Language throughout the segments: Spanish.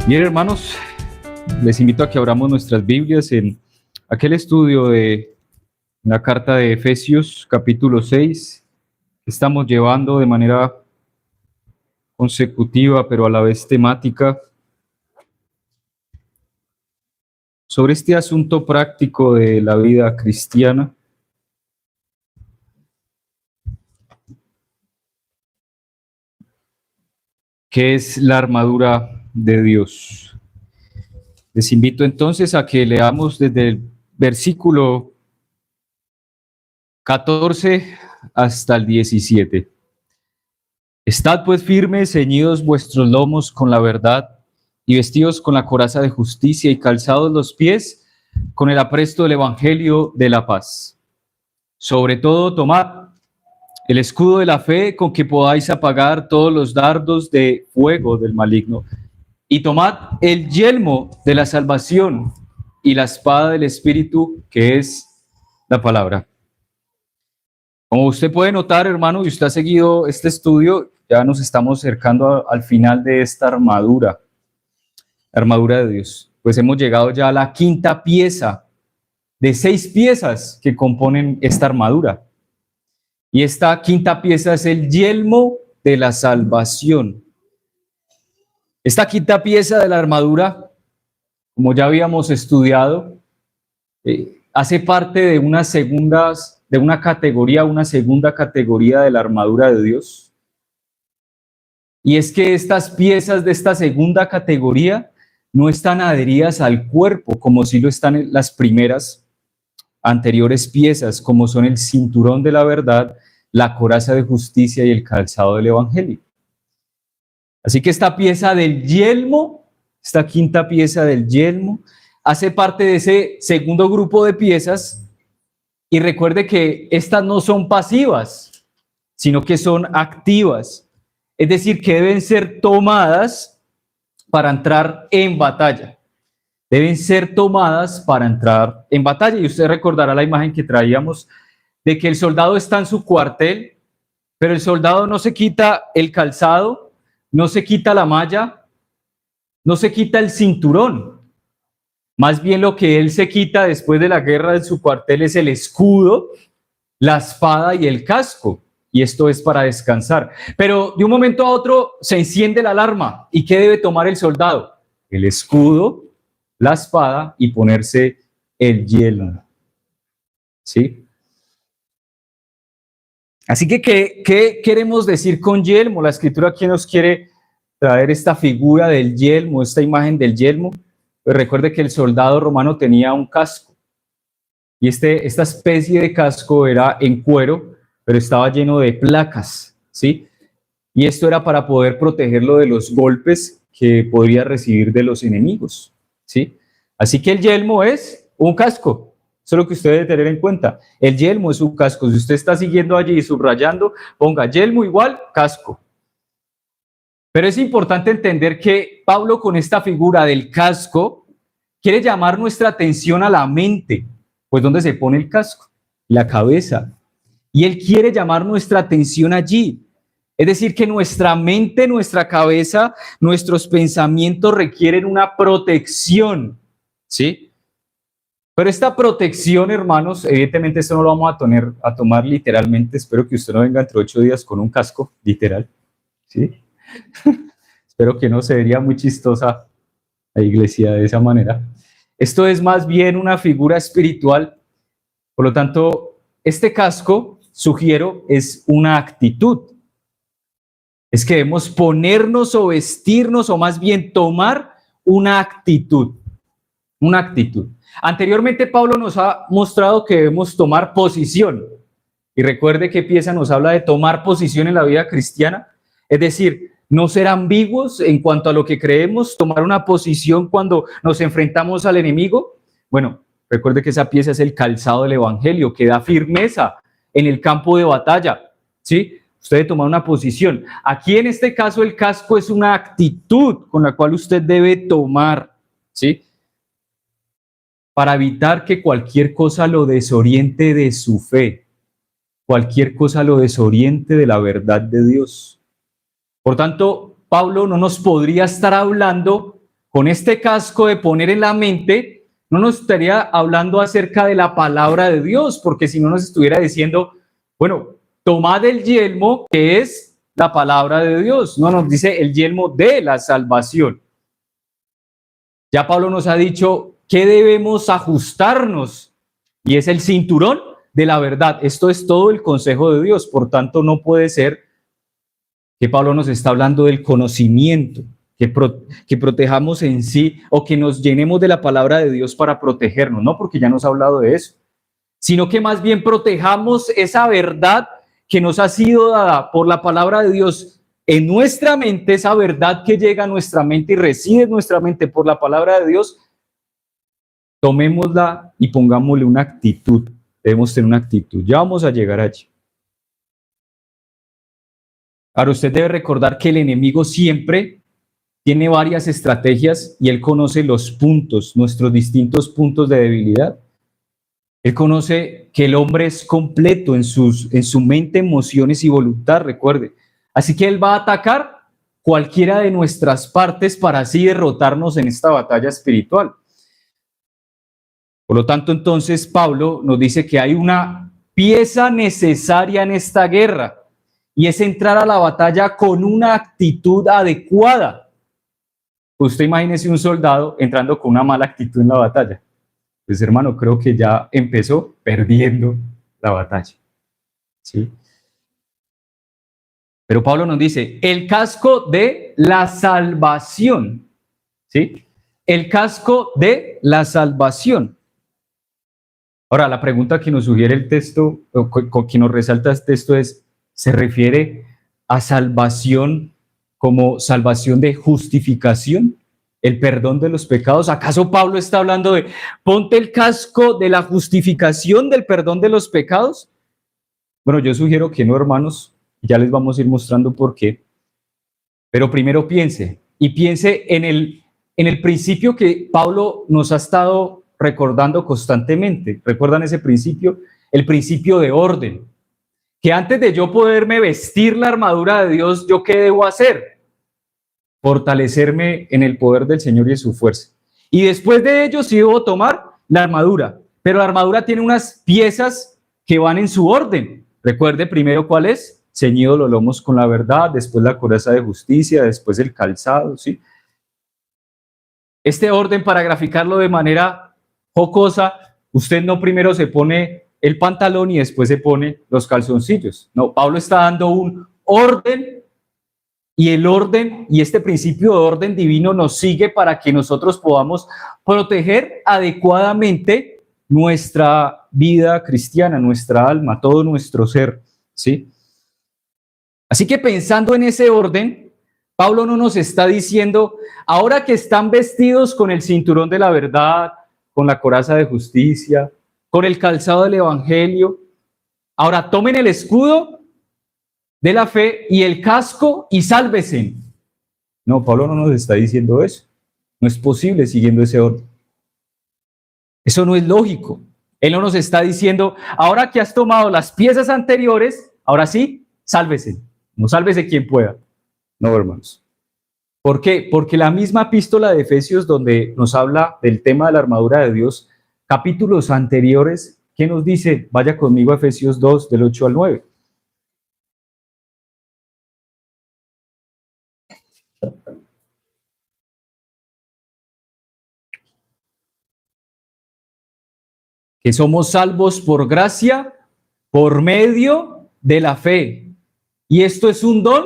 Bien, hermanos, les invito a que abramos nuestras Biblias en aquel estudio de la carta de Efesios, capítulo 6, que estamos llevando de manera consecutiva, pero a la vez temática, sobre este asunto práctico de la vida cristiana. ¿Qué es la armadura de Dios? Les invito entonces a que leamos desde el versículo 14 hasta el 17. Estad pues firmes, ceñidos vuestros lomos con la verdad, y vestidos con la coraza de justicia, y calzados los pies con el apresto del evangelio de la paz. Sobre todo tomad el escudo de la fe, con que podáis apagar todos los dardos de fuego del maligno, y tomad el yelmo de la salvación y la espada del Espíritu, que es la palabra. Como usted puede notar, hermano, y usted ha seguido este estudio, ya nos estamos acercando al final de esta armadura, la armadura de Dios. Pues hemos llegado ya a la quinta pieza de 6 piezas que componen esta armadura. Y esta quinta pieza es el yelmo de la salvación. Esta quinta pieza de la armadura, como ya habíamos estudiado, hace parte de una segunda categoría de la armadura de Dios. Y es que estas piezas de esta segunda categoría no están adheridas al cuerpo, como sí lo están las primeras anteriores piezas, como son el cinturón de la verdad, la coraza de justicia y el calzado del evangelio. Así que esta pieza del yelmo, esta quinta pieza del yelmo, hace parte de ese segundo grupo de piezas. Y recuerde que estas no son pasivas, sino que son activas. Es decir, que deben ser tomadas para entrar en batalla. Deben ser tomadas para entrar en batalla. Y usted recordará la imagen que traíamos de que el soldado está en su cuartel, pero el soldado no se quita el calzado, no se quita la malla, no se quita el cinturón. Más bien lo que él se quita después de la guerra de su cuartel es el escudo, la espada y el casco. Y esto es para descansar. Pero de un momento a otro se enciende la alarma. ¿Y qué debe tomar el soldado? El escudo, la espada y ponerse el yelmo. ¿Sí? Así que, ¿qué queremos decir con yelmo? La escritura aquí nos quiere traer esta figura del yelmo, esta imagen del yelmo. Pues recuerde que el soldado romano tenía un casco. Y esta especie de casco era en cuero, pero estaba lleno de placas, ¿sí? Y esto era para poder protegerlo de los golpes que podría recibir de los enemigos, ¿sí? Así que el yelmo es un casco. Eso es lo que usted debe tener en cuenta. El yelmo es un casco. Si usted está siguiendo allí, subrayando, ponga yelmo igual casco. Pero es importante entender que Pablo, con esta figura del casco, quiere llamar nuestra atención a la mente. Pues ¿dónde se pone el casco? La cabeza. Y él quiere llamar nuestra atención allí. Es decir, que nuestra mente, nuestra cabeza, nuestros pensamientos requieren una protección, ¿sí? Pero esta protección, hermanos, evidentemente esto no lo vamos a tomar literalmente. Espero que usted no venga entre 8 días con un casco, literal, ¿sí? Espero que no, se vería muy chistosa la iglesia de esa manera. Esto es más bien una figura espiritual. Por lo tanto, este casco, sugiero, es una actitud. Es que debemos ponernos o vestirnos, o más bien tomar una actitud. Una actitud. Anteriormente, Pablo nos ha mostrado que debemos tomar posición. Y recuerde que pieza nos habla de tomar posición en la vida cristiana. Es decir, no ser ambiguos en cuanto a lo que creemos, tomar una posición cuando nos enfrentamos al enemigo. Bueno, recuerde que esa pieza es el calzado del evangelio, que da firmeza en el campo de batalla, ¿sí? Usted debe tomar una posición. Aquí en este caso el casco es una actitud con la cual usted debe tomar, ¿sí? Para evitar que cualquier cosa lo desoriente de su fe, cualquier cosa lo desoriente de la verdad de Dios. Por tanto, Pablo no nos podría estar hablando con este casco de poner en la mente, no nos estaría hablando acerca de la palabra de Dios, porque si no nos estuviera diciendo, bueno, tomad el yelmo que es la palabra de Dios. No, nos dice el yelmo de la salvación. Ya Pablo nos ha dicho que debemos ajustarnos y es el cinturón de la verdad. Esto es todo el consejo de Dios. Por tanto, no puede ser que Pablo nos está hablando del conocimiento, que protejamos en sí o que nos llenemos de la palabra de Dios para protegernos. No, porque ya nos ha hablado de eso, sino que más bien protejamos esa verdad que nos ha sido dada por la palabra de Dios en nuestra mente, esa verdad que llega a nuestra mente y reside en nuestra mente por la palabra de Dios. Tomémosla y pongámosle una actitud. Debemos tener una actitud. Ya vamos a llegar allí. Ahora usted debe recordar que el enemigo siempre tiene varias estrategias y él conoce los puntos, nuestros distintos puntos de debilidad. Él conoce que el hombre es completo en su mente, emociones y voluntad, recuerde. Así que él va a atacar cualquiera de nuestras partes para así derrotarnos en esta batalla espiritual. Por lo tanto, entonces, Pablo nos dice que hay una pieza necesaria en esta guerra y es entrar a la batalla con una actitud adecuada. Usted imagínese un soldado entrando con una mala actitud en la batalla. Pues hermano, creo que ya empezó perdiendo la batalla. ¿Sí? Pero Pablo nos dice, el casco de la salvación. ¿Sí? El casco de la salvación. Ahora, la pregunta que nos sugiere el texto, o que nos resalta el texto es, ¿se refiere a salvación como salvación de justificación? ¿El perdón de los pecados? ¿Acaso Pablo está hablando de ponte el casco de la justificación del perdón de los pecados? Bueno, yo sugiero que no, hermanos, ya les vamos a ir mostrando por qué. Pero primero piense en el principio que Pablo nos ha estado recordando constantemente. ¿Recuerdan ese principio? El principio de orden. Que antes de yo poderme vestir la armadura de Dios, ¿yo qué debo hacer? Fortalecerme en el poder del Señor y en su fuerza. Y después de ello sí debo tomar la armadura. Pero la armadura tiene unas piezas que van en su orden. Recuerde primero cuál es. Ceñidos los lomos con la verdad, después la coraza de justicia, después el calzado, ¿sí? Este orden, para graficarlo de manera jocosa, usted no primero se pone el pantalón y después se pone los calzoncillos. No, Pablo está dando un orden y el orden y este principio de orden divino nos sigue para que nosotros podamos proteger adecuadamente nuestra vida cristiana, nuestra alma, todo nuestro ser, ¿sí? Así que pensando en ese orden, Pablo no nos está diciendo, ahora que están vestidos con el cinturón de la verdad, con la coraza de justicia, con el calzado del evangelio, ahora tomen el escudo de la fe y el casco y sálvese. No, Pablo no nos está diciendo eso. No es posible siguiendo ese orden. Eso no es lógico. Él no nos está diciendo, ahora que has tomado las piezas anteriores, ahora sí, sálvese. No sálvese quien pueda. No, hermanos. ¿Por qué? Porque la misma epístola de Efesios, donde nos habla del tema de la armadura de Dios, capítulos anteriores, ¿qué nos dice? Vaya conmigo a Efesios 2, del 8 al 9. Que somos salvos por gracia, por medio de la fe. Y esto es un don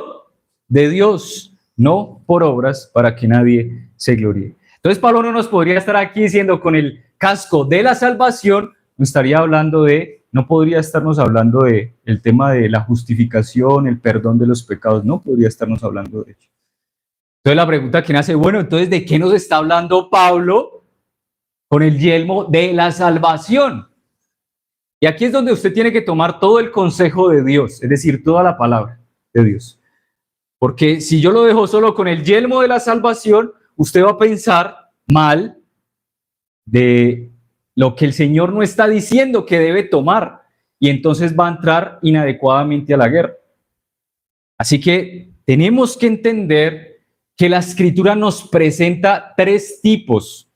de Dios, no por obras, para que nadie se gloríe. Entonces Pablo no nos podría estar aquí diciendo con el casco de la salvación, no estaría hablando de, no podría estarnos hablando de el tema de la justificación, el perdón de los pecados, no podría estarnos hablando de ello. Entonces la pregunta que nace, bueno, entonces ¿de qué nos está hablando Pablo con el yelmo de la salvación? Y aquí es donde usted tiene que tomar todo el consejo de Dios, es decir, toda la palabra de Dios. Porque si yo lo dejo solo con el yelmo de la salvación, usted va a pensar mal de lo que el Señor no está diciendo que debe tomar, y entonces va a entrar inadecuadamente a la guerra. Así que tenemos que entender que la Escritura nos presenta tres tipos,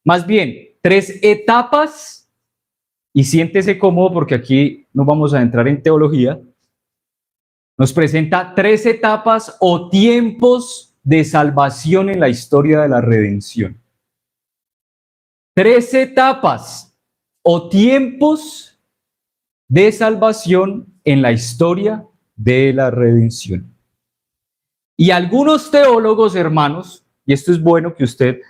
más bien tres etapas, y siéntese cómodo porque aquí nos vamos a entrar en teología. Nos presenta tres etapas o tiempos de salvación en la historia de la redención. Tres etapas o tiempos de salvación en la historia de la redención. Y algunos teólogos, hermanos, y esto es bueno que usted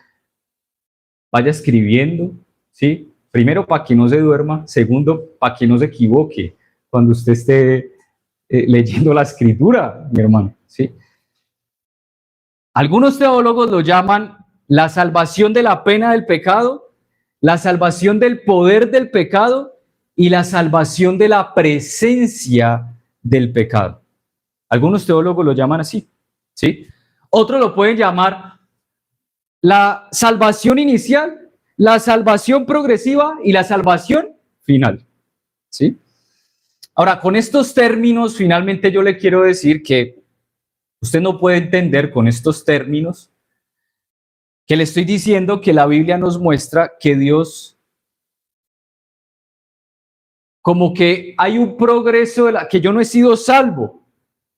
vaya escribiendo, ¿sí? Primero, para que no se duerma. Segundo, para que no se equivoque cuando usted esté leyendo la Escritura, mi hermano, ¿sí? Algunos teólogos lo llaman la salvación de la pena del pecado, la salvación del poder del pecado y la salvación de la presencia del pecado. Algunos teólogos lo llaman así, ¿sí? Otros lo pueden llamar la salvación inicial, la salvación progresiva y la salvación final, ¿sí? Ahora, con estos términos, finalmente yo le quiero decir que usted no puede entender con estos términos que le estoy diciendo que la Biblia nos muestra que Dios, como que hay un progreso, que yo no he sido salvo,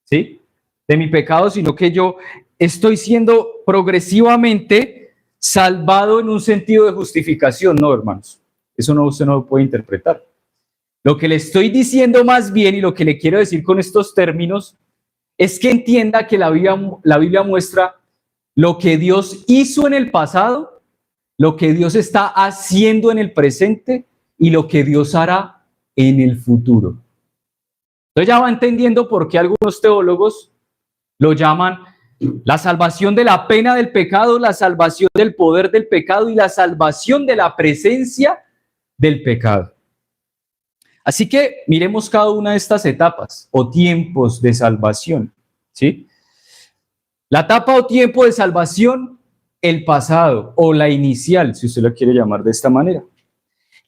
¿sí? De mi pecado, sino que yo estoy siendo progresivamente salvado en un sentido de justificación. No, hermanos, eso no, usted no lo puede interpretar. Lo que le estoy diciendo más bien y lo que le quiero decir con estos términos es que entienda que la Biblia muestra lo que Dios hizo en el pasado, lo que Dios está haciendo en el presente y lo que Dios hará en el futuro. Entonces ya va entendiendo por qué algunos teólogos lo llaman la salvación de la pena del pecado, la salvación del poder del pecado y la salvación de la presencia del pecado. Así que miremos cada una de estas etapas o tiempos de salvación, ¿sí? La etapa o tiempo de salvación, el pasado o la inicial, si usted lo quiere llamar de esta manera.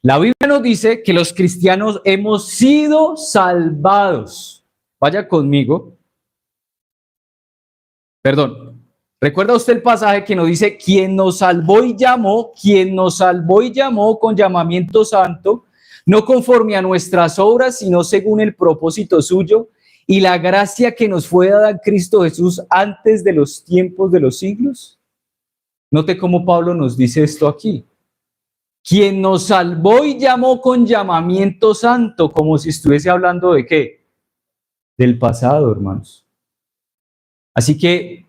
La Biblia nos dice que los cristianos hemos sido salvados. Vaya conmigo. Perdón. ¿Recuerda usted el pasaje que nos dice, quien nos salvó y llamó con llamamiento santo, no conforme a nuestras obras, sino según el propósito suyo y la gracia que nos fue dada en Cristo Jesús antes de los tiempos de los siglos? Note cómo Pablo nos dice esto aquí. Quien nos salvó y llamó con llamamiento santo, como si estuviese hablando de ¿qué? Del pasado, hermanos. Así que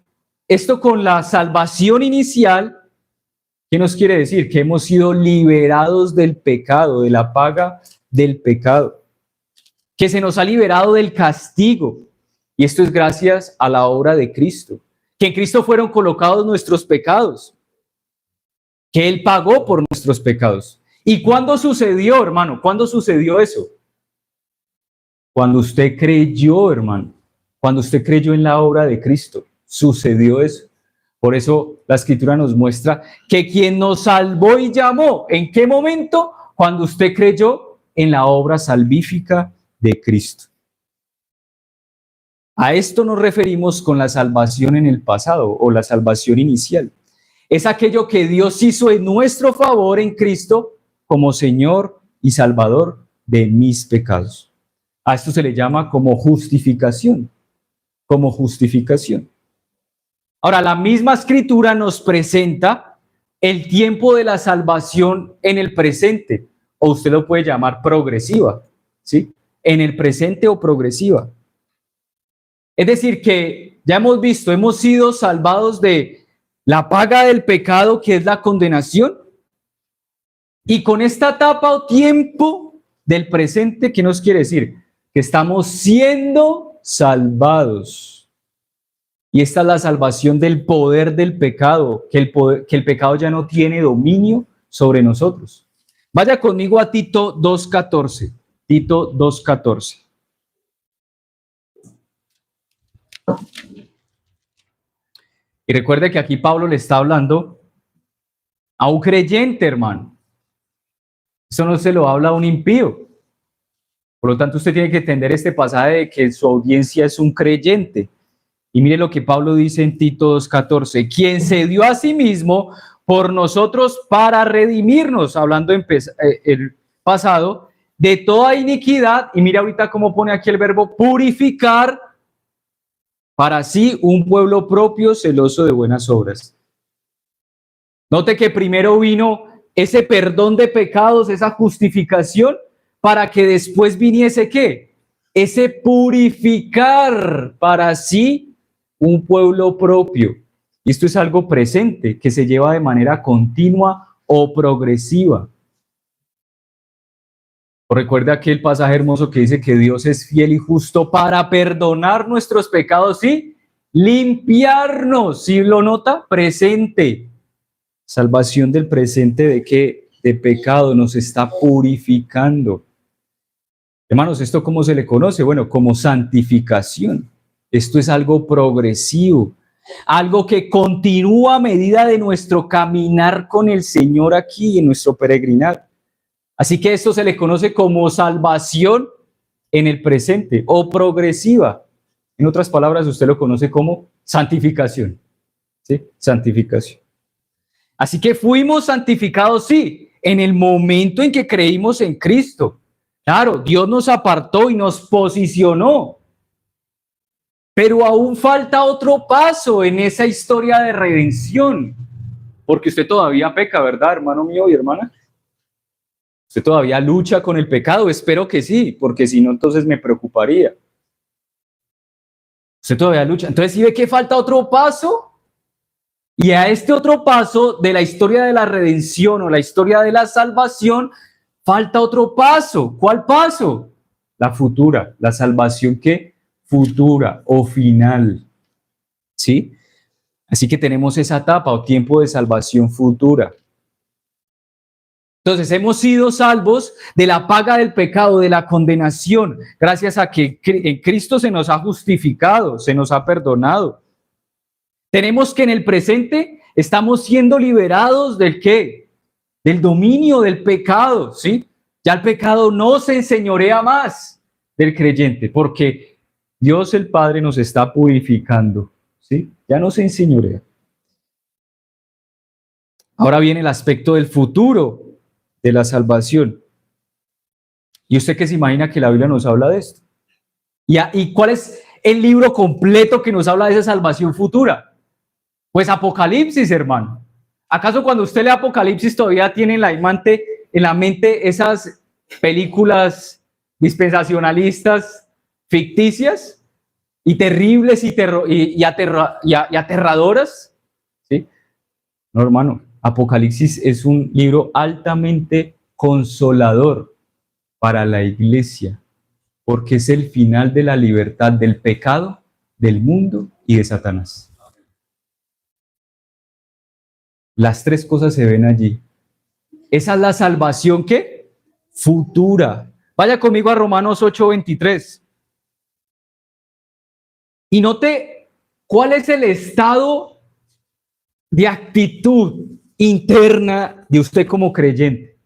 esto con la salvación inicial, ¿qué nos quiere decir? Que hemos sido liberados del pecado, de la paga del pecado, que se nos ha liberado del castigo, y esto es gracias a la obra de Cristo, que en Cristo fueron colocados nuestros pecados, que Él pagó por nuestros pecados. ¿Y cuándo sucedió, hermano? ¿Cuándo sucedió eso? Cuando usted creyó, hermano, cuando usted creyó en la obra de Cristo, sucedió eso. Por eso la Escritura nos muestra que quien nos salvó y llamó, ¿en qué momento? Cuando usted creyó en la obra salvífica de Cristo. A esto nos referimos con la salvación en el pasado o la salvación inicial. Es aquello que Dios hizo en nuestro favor en Cristo como Señor y Salvador de mis pecados. A esto se le llama como justificación, como justificación. Ahora, la misma Escritura nos presenta el tiempo de la salvación en el presente, o usted lo puede llamar progresiva, ¿sí? En el presente o progresiva. Es decir, que ya hemos visto, hemos sido salvados de la paga del pecado, que es la condenación, y con esta etapa o tiempo del presente, ¿qué nos quiere decir? Que estamos siendo salvados. Y esta es la salvación del poder del pecado, que el pecado ya no tiene dominio sobre nosotros. Vaya conmigo a Tito 2:14. Tito 2:14. Y recuerde que aquí Pablo le está hablando a un creyente, hermano. Eso no se lo habla a un impío. Por lo tanto, usted tiene que entender este pasaje de que su audiencia es un creyente. Y mire lo que Pablo dice en Tito 2:14, quien se dio a sí mismo por nosotros para redimirnos, hablando en el pasado, de toda iniquidad, y mira ahorita cómo pone aquí el verbo purificar, para sí un pueblo propio, celoso de buenas obras. Note que primero vino ese perdón de pecados, esa justificación, para que después viniese ¿qué? Ese purificar para sí un pueblo propio. Y esto es algo presente, que se lleva de manera continua o progresiva. Recuerda aquel pasaje hermoso que dice que Dios es fiel y justo para perdonar nuestros pecados y limpiarnos. ¿Sí lo nota? Presente. Salvación del presente de qué? De pecado, nos está purificando. Hermanos, ¿esto cómo se le conoce? Bueno, como santificación. Esto es algo progresivo, algo que continúa a medida de nuestro caminar con el Señor aquí en nuestro peregrinar. Así que esto se le conoce como salvación en el presente o progresiva. En otras palabras, usted lo conoce como santificación. ¿Sí? Santificación. Así que fuimos santificados, sí, en el momento en que creímos en Cristo. Claro, Dios nos apartó y nos posicionó. Pero aún falta otro paso en esa historia de redención. Porque usted todavía peca, ¿verdad, hermano mío y hermana? ¿Usted todavía lucha con el pecado? Espero que sí, porque si no, entonces me preocuparía. Usted todavía lucha. Entonces, ¿sí ve que falta otro paso? Y a este otro paso de la historia de la redención o la historia de la salvación, falta otro paso. ¿Cuál paso? La futura, la salvación que futura o final. ¿Sí? Así que tenemos esa etapa o tiempo de salvación futura. Entonces hemos sido salvos de la paga del pecado, de la condenación, gracias a que en Cristo se nos ha justificado, se nos ha perdonado. Tenemos que en el presente estamos siendo liberados ¿del qué? Del dominio del pecado, ¿sí? Ya el pecado no se enseñorea más del creyente, porque Dios el Padre nos está purificando, ¿sí? Ya no se enseñorea. Ahora viene el aspecto del futuro de la salvación. ¿Y usted qué se imagina que la Biblia nos habla de esto? ¿Y cuál es el libro completo que nos habla de esa salvación futura? Pues Apocalipsis, hermano. ¿Acaso cuando usted lee Apocalipsis todavía tiene en la mente esas películas dispensacionalistas ficticias y terribles y aterradoras? ¿Sí? No, hermano. Apocalipsis es un libro altamente consolador para la iglesia, porque es el final de la libertad del pecado, del mundo y de Satanás. Las tres cosas se ven allí. Esa es la salvación ¿qué? Futura. Vaya conmigo a Romanos 8:23. Y note cuál es el estado de actitud interna de usted como creyente.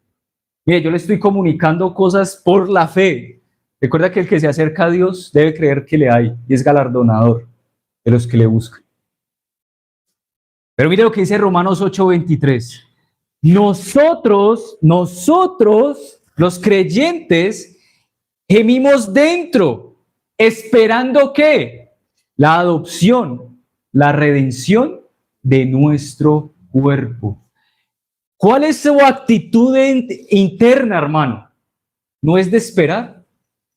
Mire, yo le estoy comunicando cosas por la fe. Recuerda que el que se acerca a Dios debe creer que le hay y es galardonador de los que le buscan. Pero mire lo que dice Romanos 8:23. Nosotros, los creyentes, gemimos dentro, esperando ¿qué? La adopción, la redención de nuestro cuerpo. ¿Cuál es su actitud interna, hermano? ¿No es de esperar?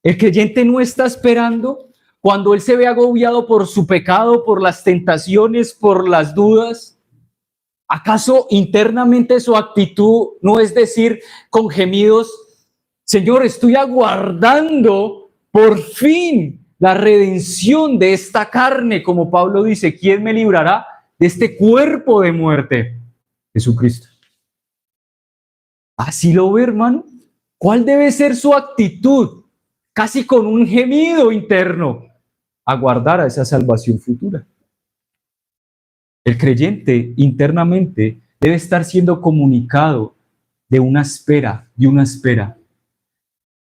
El creyente no está esperando cuando él se ve agobiado por su pecado, por las tentaciones, por las dudas. ¿Acaso internamente su actitud no es decir con gemidos, Señor, estoy aguardando por fin la redención de esta carne, como Pablo dice, ¿quién me librará de este cuerpo de muerte? Jesucristo. ¿Así lo ve, hermano? ¿Cuál debe ser su actitud? Casi con un gemido interno, aguardar a esa salvación futura. El creyente internamente debe estar siendo comunicado de una espera,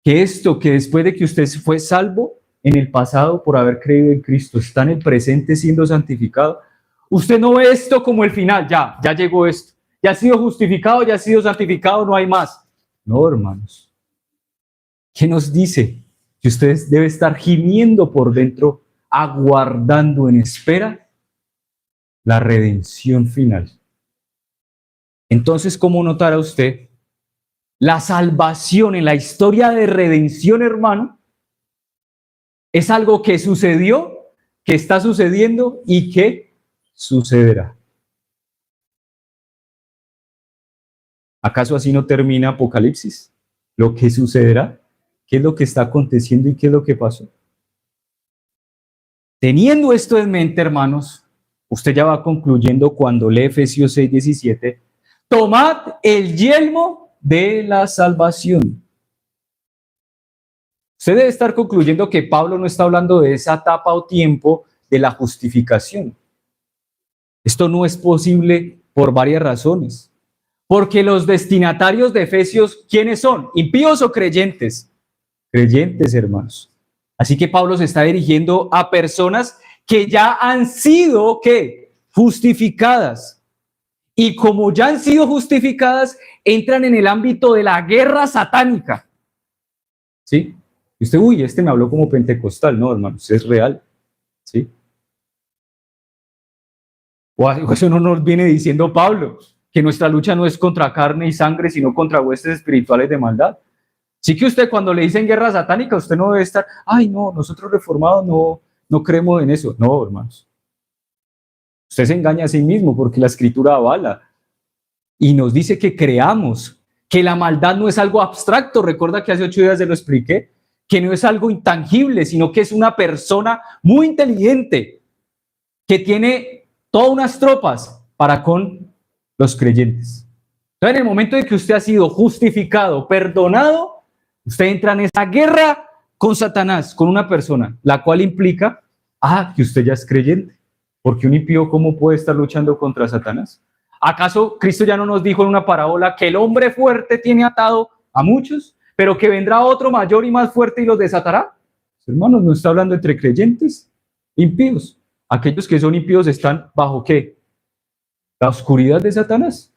que esto que después de que usted fue salvo, en el pasado por haber creído en Cristo, está en el presente siendo santificado. Usted no ve esto como el final, ya llegó esto, ya ha sido justificado, ya ha sido santificado, no hay más. No, hermanos. ¿Qué nos dice? Que usted debe estar gimiendo por dentro, aguardando en espera la redención final. Entonces, ¿cómo notará usted? La salvación en la historia de redención, hermano, es algo que sucedió, que está sucediendo y que sucederá. ¿Acaso así no termina Apocalipsis? Lo que sucederá, qué es lo que está aconteciendo y qué es lo que pasó. Teniendo esto en mente, hermanos, usted ya va concluyendo cuando lee Efesios 6:17, tomad el yelmo de la salvación. Usted debe estar concluyendo que Pablo no está hablando de esa etapa o tiempo de la justificación. Esto no es posible por varias razones. Porque los destinatarios de Efesios, ¿quiénes son? ¿Impíos o creyentes? Creyentes, hermanos. Así que Pablo se está dirigiendo a personas que ya han sido, ¿qué? Justificadas. Y como ya han sido justificadas, entran en el ámbito de la guerra satánica. ¿Sí? Y usted, este me habló como pentecostal. No, hermanos, es real. ¿Sí? O eso no nos viene diciendo Pablo, que nuestra lucha no es contra carne y sangre, sino contra huestes espirituales de maldad. Sí que usted cuando le dicen guerra satánica, usted no debe estar, ay no, nosotros reformados no creemos en eso. No, hermanos. Usted se engaña a sí mismo porque la Escritura avala y nos dice que creamos, que la maldad no es algo abstracto. Recuerda que hace 8 días se lo expliqué, que no es algo intangible, sino que es una persona muy inteligente, que tiene todas unas tropas para con los creyentes. Entonces, en el momento de que usted ha sido justificado, perdonado, usted entra en esa guerra con Satanás, con una persona, la cual implica, que usted ya es creyente. Porque un impío, ¿cómo puede estar luchando contra Satanás? ¿Acaso Cristo ya no nos dijo en una parábola que el hombre fuerte tiene atado a muchos, pero que vendrá otro mayor y más fuerte y los desatará? Hermanos, no está hablando entre creyentes, impíos. Aquellos que son impíos están bajo ¿qué? La oscuridad de Satanás.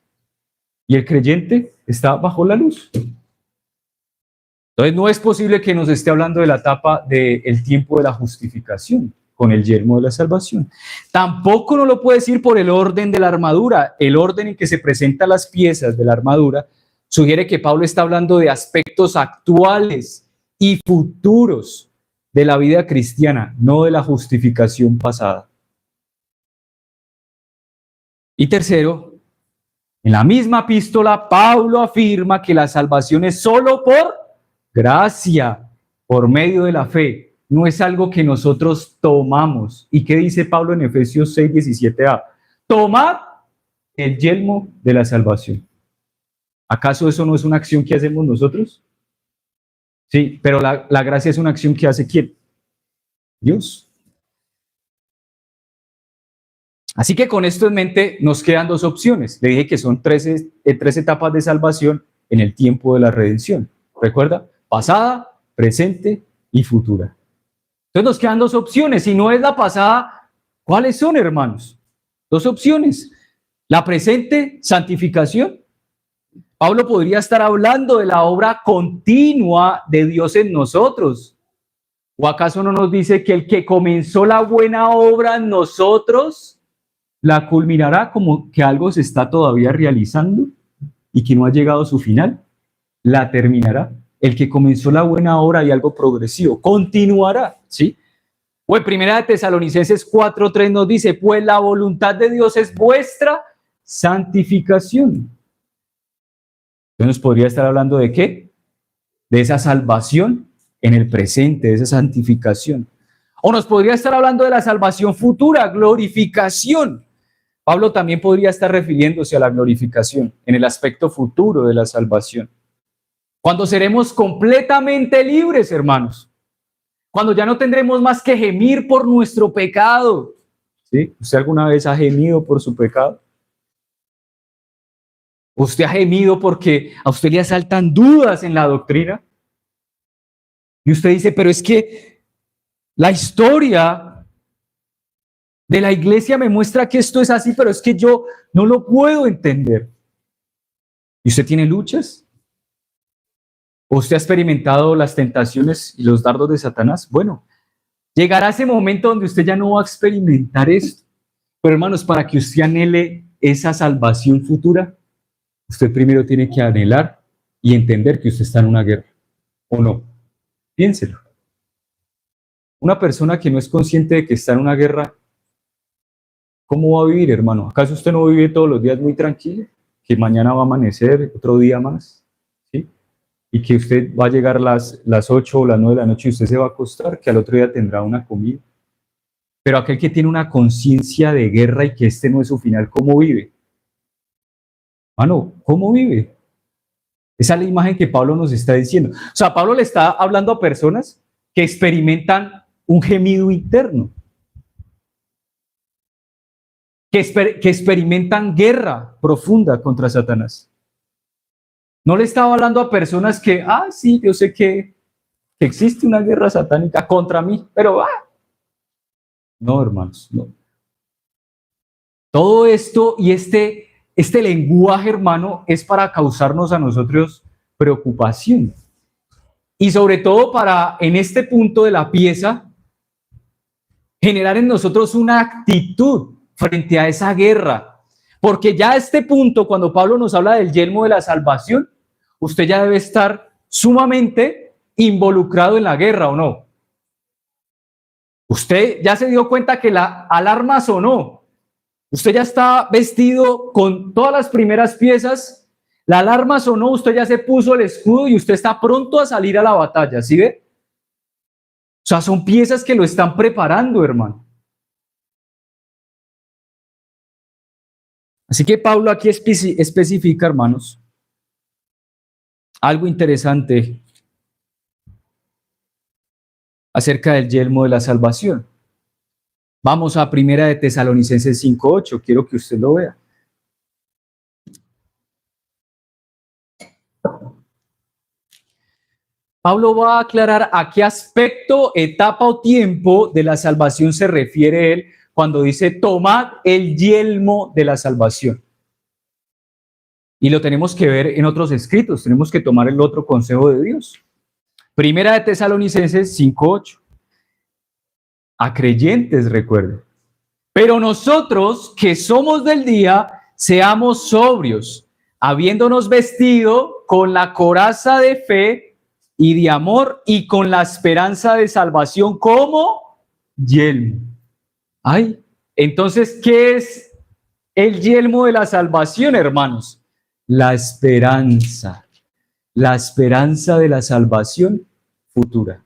Y el creyente está bajo la luz. Entonces no es posible que nos esté hablando de la etapa del tiempo de la justificación con el yelmo de la salvación. Tampoco nos lo puede decir por el orden de la armadura. El orden en que se presentan las piezas de la armadura sugiere que Pablo está hablando de aspectos actuales y futuros de la vida cristiana, no de la justificación pasada. Y tercero, en la misma epístola, Pablo afirma que la salvación es solo por gracia, por medio de la fe. No es algo que nosotros tomamos. ¿Y qué dice Pablo en Efesios 6:17a? Tomad el yelmo de la salvación. ¿Acaso eso no es una acción que hacemos nosotros? Sí, pero la gracia es una acción que hace ¿quién? Dios. Así que con esto en mente nos quedan dos opciones. Le dije que son tres etapas de salvación en el tiempo de la redención. ¿Recuerda? Pasada, presente y futura. Entonces nos quedan dos opciones. Si no es la pasada, ¿cuáles son, hermanos? Dos opciones. La presente, santificación. Pablo podría estar hablando de la obra continua de Dios en nosotros. ¿O acaso no nos dice que el que comenzó la buena obra en nosotros la culminará, como que algo se está todavía realizando y que no ha llegado a su final? La terminará. El que comenzó la buena obra y algo progresivo, continuará, ¿sí? O en Primera de Tesalonicenses 4:3 nos dice, pues la voluntad de Dios es vuestra santificación. Entonces nos podría estar hablando de ¿qué? De esa salvación en el presente, de esa santificación. O nos podría estar hablando de la salvación futura, glorificación. Pablo también podría estar refiriéndose a la glorificación en el aspecto futuro de la salvación. Cuando seremos completamente libres, hermanos. Cuando ya no tendremos más que gemir por nuestro pecado. ¿Sí? ¿Usted alguna vez ha gemido por su pecado? ¿Usted ha gemido porque a usted le asaltan dudas en la doctrina? Y usted dice, pero es que La historia de la iglesia me muestra que esto es así, pero es que yo no lo puedo entender. ¿Y usted tiene luchas? ¿O usted ha experimentado las tentaciones y los dardos de Satanás? Bueno, llegará ese momento donde usted ya no va a experimentar esto. Pero hermanos, para que usted anhele esa salvación futura, usted primero tiene que anhelar y entender que usted está en una guerra. ¿O no? Piénselo. Una persona que no es consciente de que está en una guerra, ¿cómo va a vivir, hermano? ¿Acaso usted no vive todos los días muy tranquilo? Que mañana va a amanecer, otro día más, ¿sí? Y que usted va a llegar a las 8 o las 9 de la noche y usted se va a acostar, que al otro día tendrá una comida. Pero aquel que tiene una conciencia de guerra y que este no es su final, ¿cómo vive? Hermano, ¿cómo vive? Esa es la imagen que Pablo nos está diciendo. O sea, Pablo le está hablando a personas que experimentan un gemido interno, que experimentan guerra profunda contra Satanás. No le estaba hablando a personas que, sí, yo sé que existe una guerra satánica contra mí, pero no, hermanos, no. Todo esto y este lenguaje, hermano, es para causarnos a nosotros preocupación. Y sobre todo para, en este punto de la pieza, generar en nosotros una actitud frente a esa guerra. Porque ya a este punto, cuando Pablo nos habla del yelmo de la salvación, usted ya debe estar sumamente involucrado en la guerra, ¿o no? Usted ya se dio cuenta que la alarma sonó. Usted ya está vestido con todas las primeras piezas. La alarma sonó, usted ya se puso el escudo y usted está pronto a salir a la batalla, ¿sí ve? O sea, son piezas que lo están preparando, hermano. Así que Pablo aquí especifica, hermanos, algo interesante acerca del yelmo de la salvación. Vamos a Primera de Tesalonicenses 5:8, quiero que usted lo vea. Pablo va a aclarar a qué aspecto, etapa o tiempo de la salvación se refiere él cuando dice tomad el yelmo de la salvación. Y lo tenemos que ver en otros escritos, tenemos que tomar el otro consejo de Dios. Primera de Tesalonicenses 5:8. A creyentes, recuerden. Pero nosotros que somos del día, seamos sobrios, habiéndonos vestido con la coraza de fe y de amor y con la esperanza de salvación como yelmo. Ay, entonces, ¿qué es el yelmo de la salvación, hermanos? La esperanza de la salvación futura.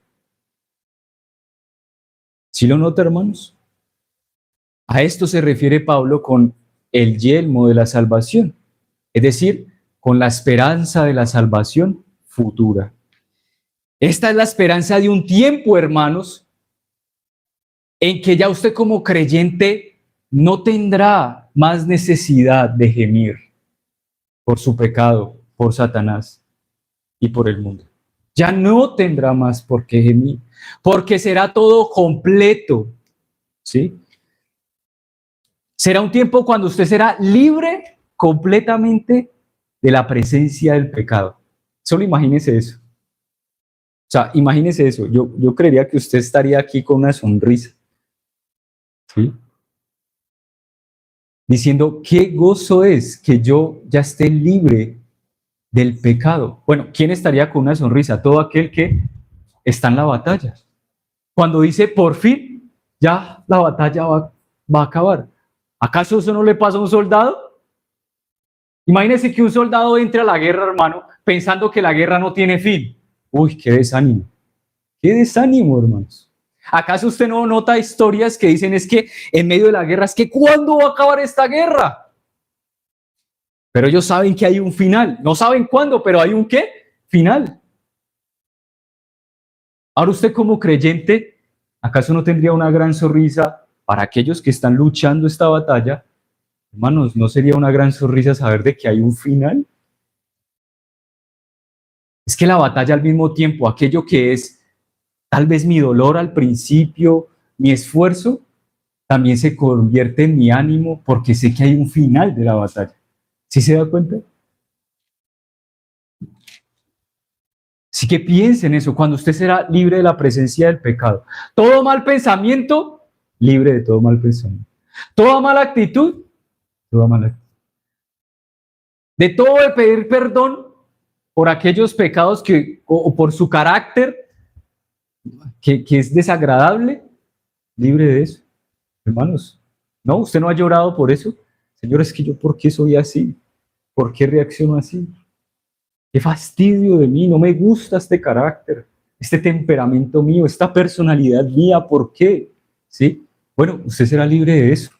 ¿Sí lo nota, hermanos? A esto se refiere Pablo con el yelmo de la salvación, es decir, con la esperanza de la salvación futura. Esta es la esperanza de un tiempo, hermanos, en que ya usted como creyente no tendrá más necesidad de gemir por su pecado, por Satanás y por el mundo. Ya no tendrá más por qué gemir, porque será todo completo, ¿sí? Será un tiempo cuando usted será libre completamente de la presencia del pecado. Solo imagínese eso. O sea, imagínese eso. Yo creería que usted estaría aquí con una sonrisa, ¿sí? Diciendo, qué gozo es que yo ya esté libre del pecado. Bueno, ¿quién estaría con una sonrisa? Todo aquel que está en la batalla. Cuando dice, por fin, ya la batalla va a acabar. ¿Acaso eso no le pasa a un soldado? Imagínese que un soldado entre a la guerra, hermano, pensando que la guerra no tiene fin. Uy, qué desánimo. Qué desánimo, hermanos. ¿Acaso usted no nota historias que dicen es que en medio de la guerra es que ¿cuándo va a acabar esta guerra? Pero ellos saben que hay un final. No saben cuándo, pero hay un ¿qué? Final. Ahora usted como creyente, ¿acaso no tendría una gran sonrisa para aquellos que están luchando esta batalla? Hermanos, ¿no sería una gran sonrisa saber de que hay un final? Es que la batalla al mismo tiempo, aquello que es Tal vez mi dolor al principio, mi esfuerzo, también se convierte en mi ánimo porque sé que hay un final de la batalla. ¿Sí se da cuenta? Así que piense en eso, cuando usted será libre de la presencia del pecado. Todo mal pensamiento, libre de todo mal pensamiento. Toda mala actitud, toda mala actitud. De todo de pedir perdón por aquellos pecados o por su carácter, que es desagradable, libre de eso. Hermanos, no, usted no ha llorado por eso. Señor, es que yo, ¿por qué soy así? ¿Por qué reacciono así? Qué fastidio de mí, no me gusta este carácter, este temperamento mío, esta personalidad mía, ¿por qué? ¿Sí? Bueno, usted será libre de eso,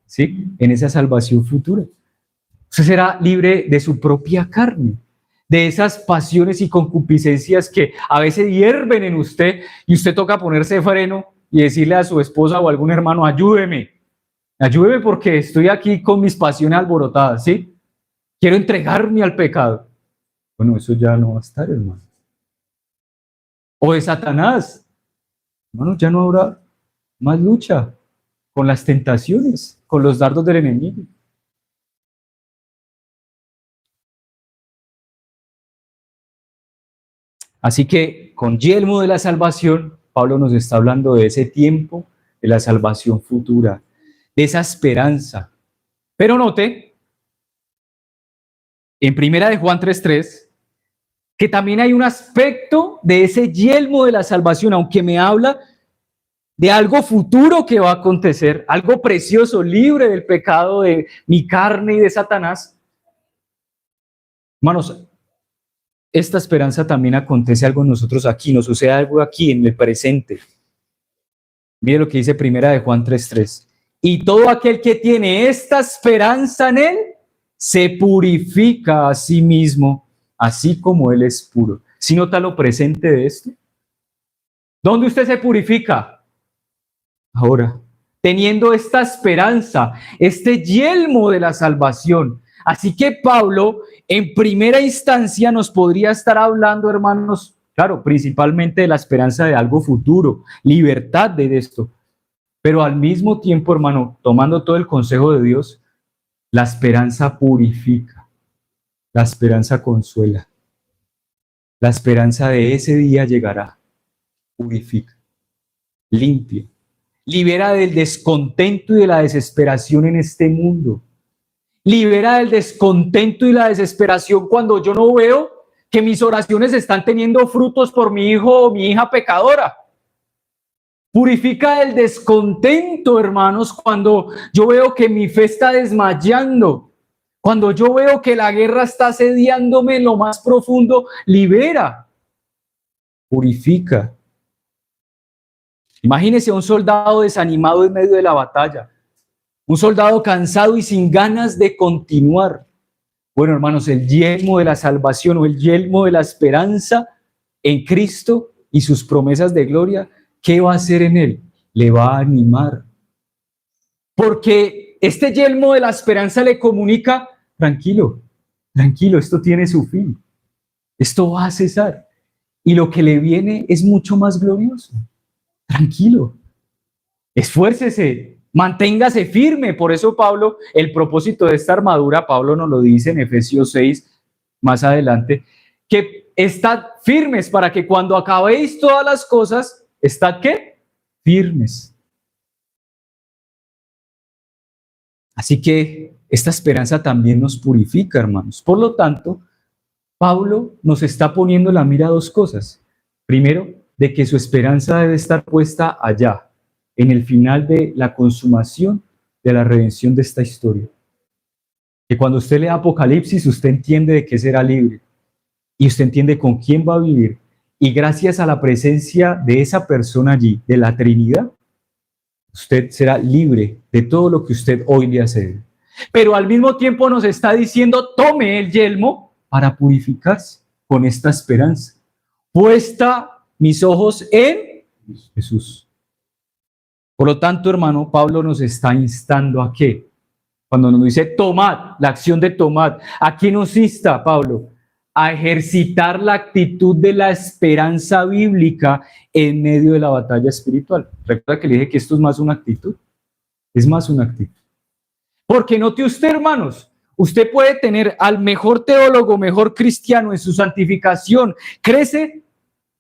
¿sí? En esa salvación futura. Usted será libre de su propia carne, de esas pasiones y concupiscencias que a veces hierven en usted y usted toca ponerse freno y decirle a su esposa o a algún hermano, ayúdeme porque estoy aquí con mis pasiones alborotadas, ¿sí? Quiero entregarme al pecado. Bueno, eso ya no va a estar, hermano. O de Satanás. Hermano, ya no habrá más lucha con las tentaciones, con los dardos del enemigo. Así que con yelmo de la salvación, Pablo nos está hablando de ese tiempo, de la salvación futura, de esa esperanza. Pero note, en primera de Juan 3:3, que también hay un aspecto de ese yelmo de la salvación, aunque me habla de algo futuro que va a acontecer, algo precioso, libre del pecado de mi carne y de Satanás. Hermanos, esta esperanza también acontece algo en nosotros aquí, nos sucede algo aquí en el presente. Mire lo que dice primera de Juan 3:3. Y todo aquel que tiene esta esperanza en él, se purifica a sí mismo, así como él es puro. ¿Sí nota lo presente de esto? ¿Dónde usted se purifica? Ahora, teniendo esta esperanza, este yelmo de la salvación. Así que Pablo, en primera instancia, nos podría estar hablando, hermanos, claro, principalmente de la esperanza de algo futuro, libertad de esto. Pero al mismo tiempo, hermano, tomando todo el consejo de Dios, la esperanza purifica, la esperanza consuela, la esperanza de ese día llegará, purifica, limpia, libera del descontento y de la desesperación en este mundo. Libera del descontento y la desesperación cuando yo no veo que mis oraciones están teniendo frutos por mi hijo o mi hija pecadora. Purifica el descontento, hermanos, cuando yo veo que mi fe está desmayando, cuando yo veo que la guerra está asediándome en lo más profundo. Libera, purifica. Imagínese a un soldado desanimado en medio de la batalla, un soldado cansado y sin ganas de continuar. Bueno, hermanos, el yelmo de la salvación o el yelmo de la esperanza en Cristo y sus promesas de gloria, ¿qué va a hacer en él? Le va a animar. Porque este yelmo de la esperanza le comunica, tranquilo, tranquilo, esto tiene su fin. Esto va a cesar. Y lo que le viene es mucho más glorioso. Tranquilo. Esfuércese, manténgase firme. Por eso Pablo, el propósito de esta armadura, Pablo nos lo dice en Efesios 6, más adelante, que estad firmes para que cuando acabéis todas las cosas, ¿estad qué? Firmes. Así que esta esperanza también nos purifica, hermanos. Por lo tanto, Pablo nos está poniendo la mira a dos cosas. Primero, de que su esperanza debe estar puesta allá, en el final de la consumación de la redención de esta historia. Que cuando usted lee Apocalipsis, usted entiende de qué será libre y usted entiende con quién va a vivir. Y gracias a la presencia de esa persona allí, de la Trinidad, usted será libre de todo lo que usted hoy le hace. Pero al mismo tiempo nos está diciendo, tome el yelmo para purificarse con esta esperanza. Puesta mis ojos en Jesús. Por lo tanto, hermano, Pablo nos está instando ¿a qué? Cuando nos dice tomad, la acción de tomad, ¿a qué nos insta Pablo? a ejercitar la actitud de la esperanza bíblica en medio de la batalla espiritual. Recuerda que le dije que esto es más una actitud, es más una actitud. Porque note usted, hermanos, usted puede tener al mejor teólogo, mejor cristiano en su santificación, crece,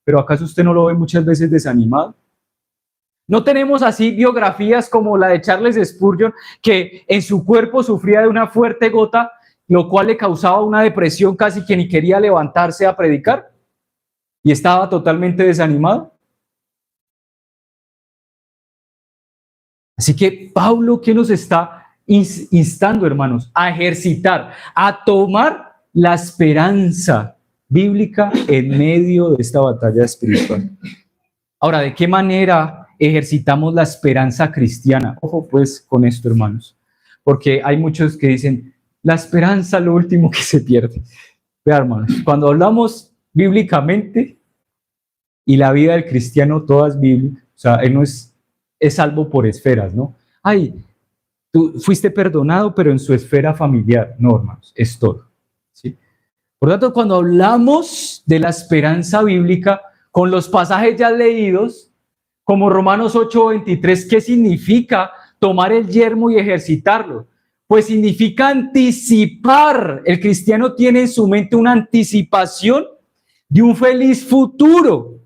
pero ¿acaso usted no lo ve muchas veces desanimado? No tenemos así biografías como la de Charles Spurgeon, que en su cuerpo sufría de una fuerte gota, lo cual le causaba una depresión, casi que ni quería levantarse a predicar y estaba totalmente desanimado. Así que Pablo, ¿qué nos está instando, hermanos? A ejercitar, a tomar la esperanza bíblica en medio de esta batalla espiritual. Ahora, ¿de qué manera ejercitamos la esperanza cristiana? Ojo pues con esto, hermanos, porque hay muchos que dicen, la esperanza es lo último que se pierde. Vean, hermanos, cuando hablamos bíblicamente, y la vida del cristiano toda es bíblica, o sea, él no es salvo por esferas, ¿no? Ay, tú fuiste perdonado, pero en su esfera familiar. No, hermanos, es todo, ¿sí? Por lo tanto, cuando hablamos de la esperanza bíblica, con los pasajes ya leídos, como Romanos 8:23, ¿qué significa tomar el yermo y ejercitarlo? Pues significa anticipar. El cristiano tiene en su mente una anticipación de un feliz futuro,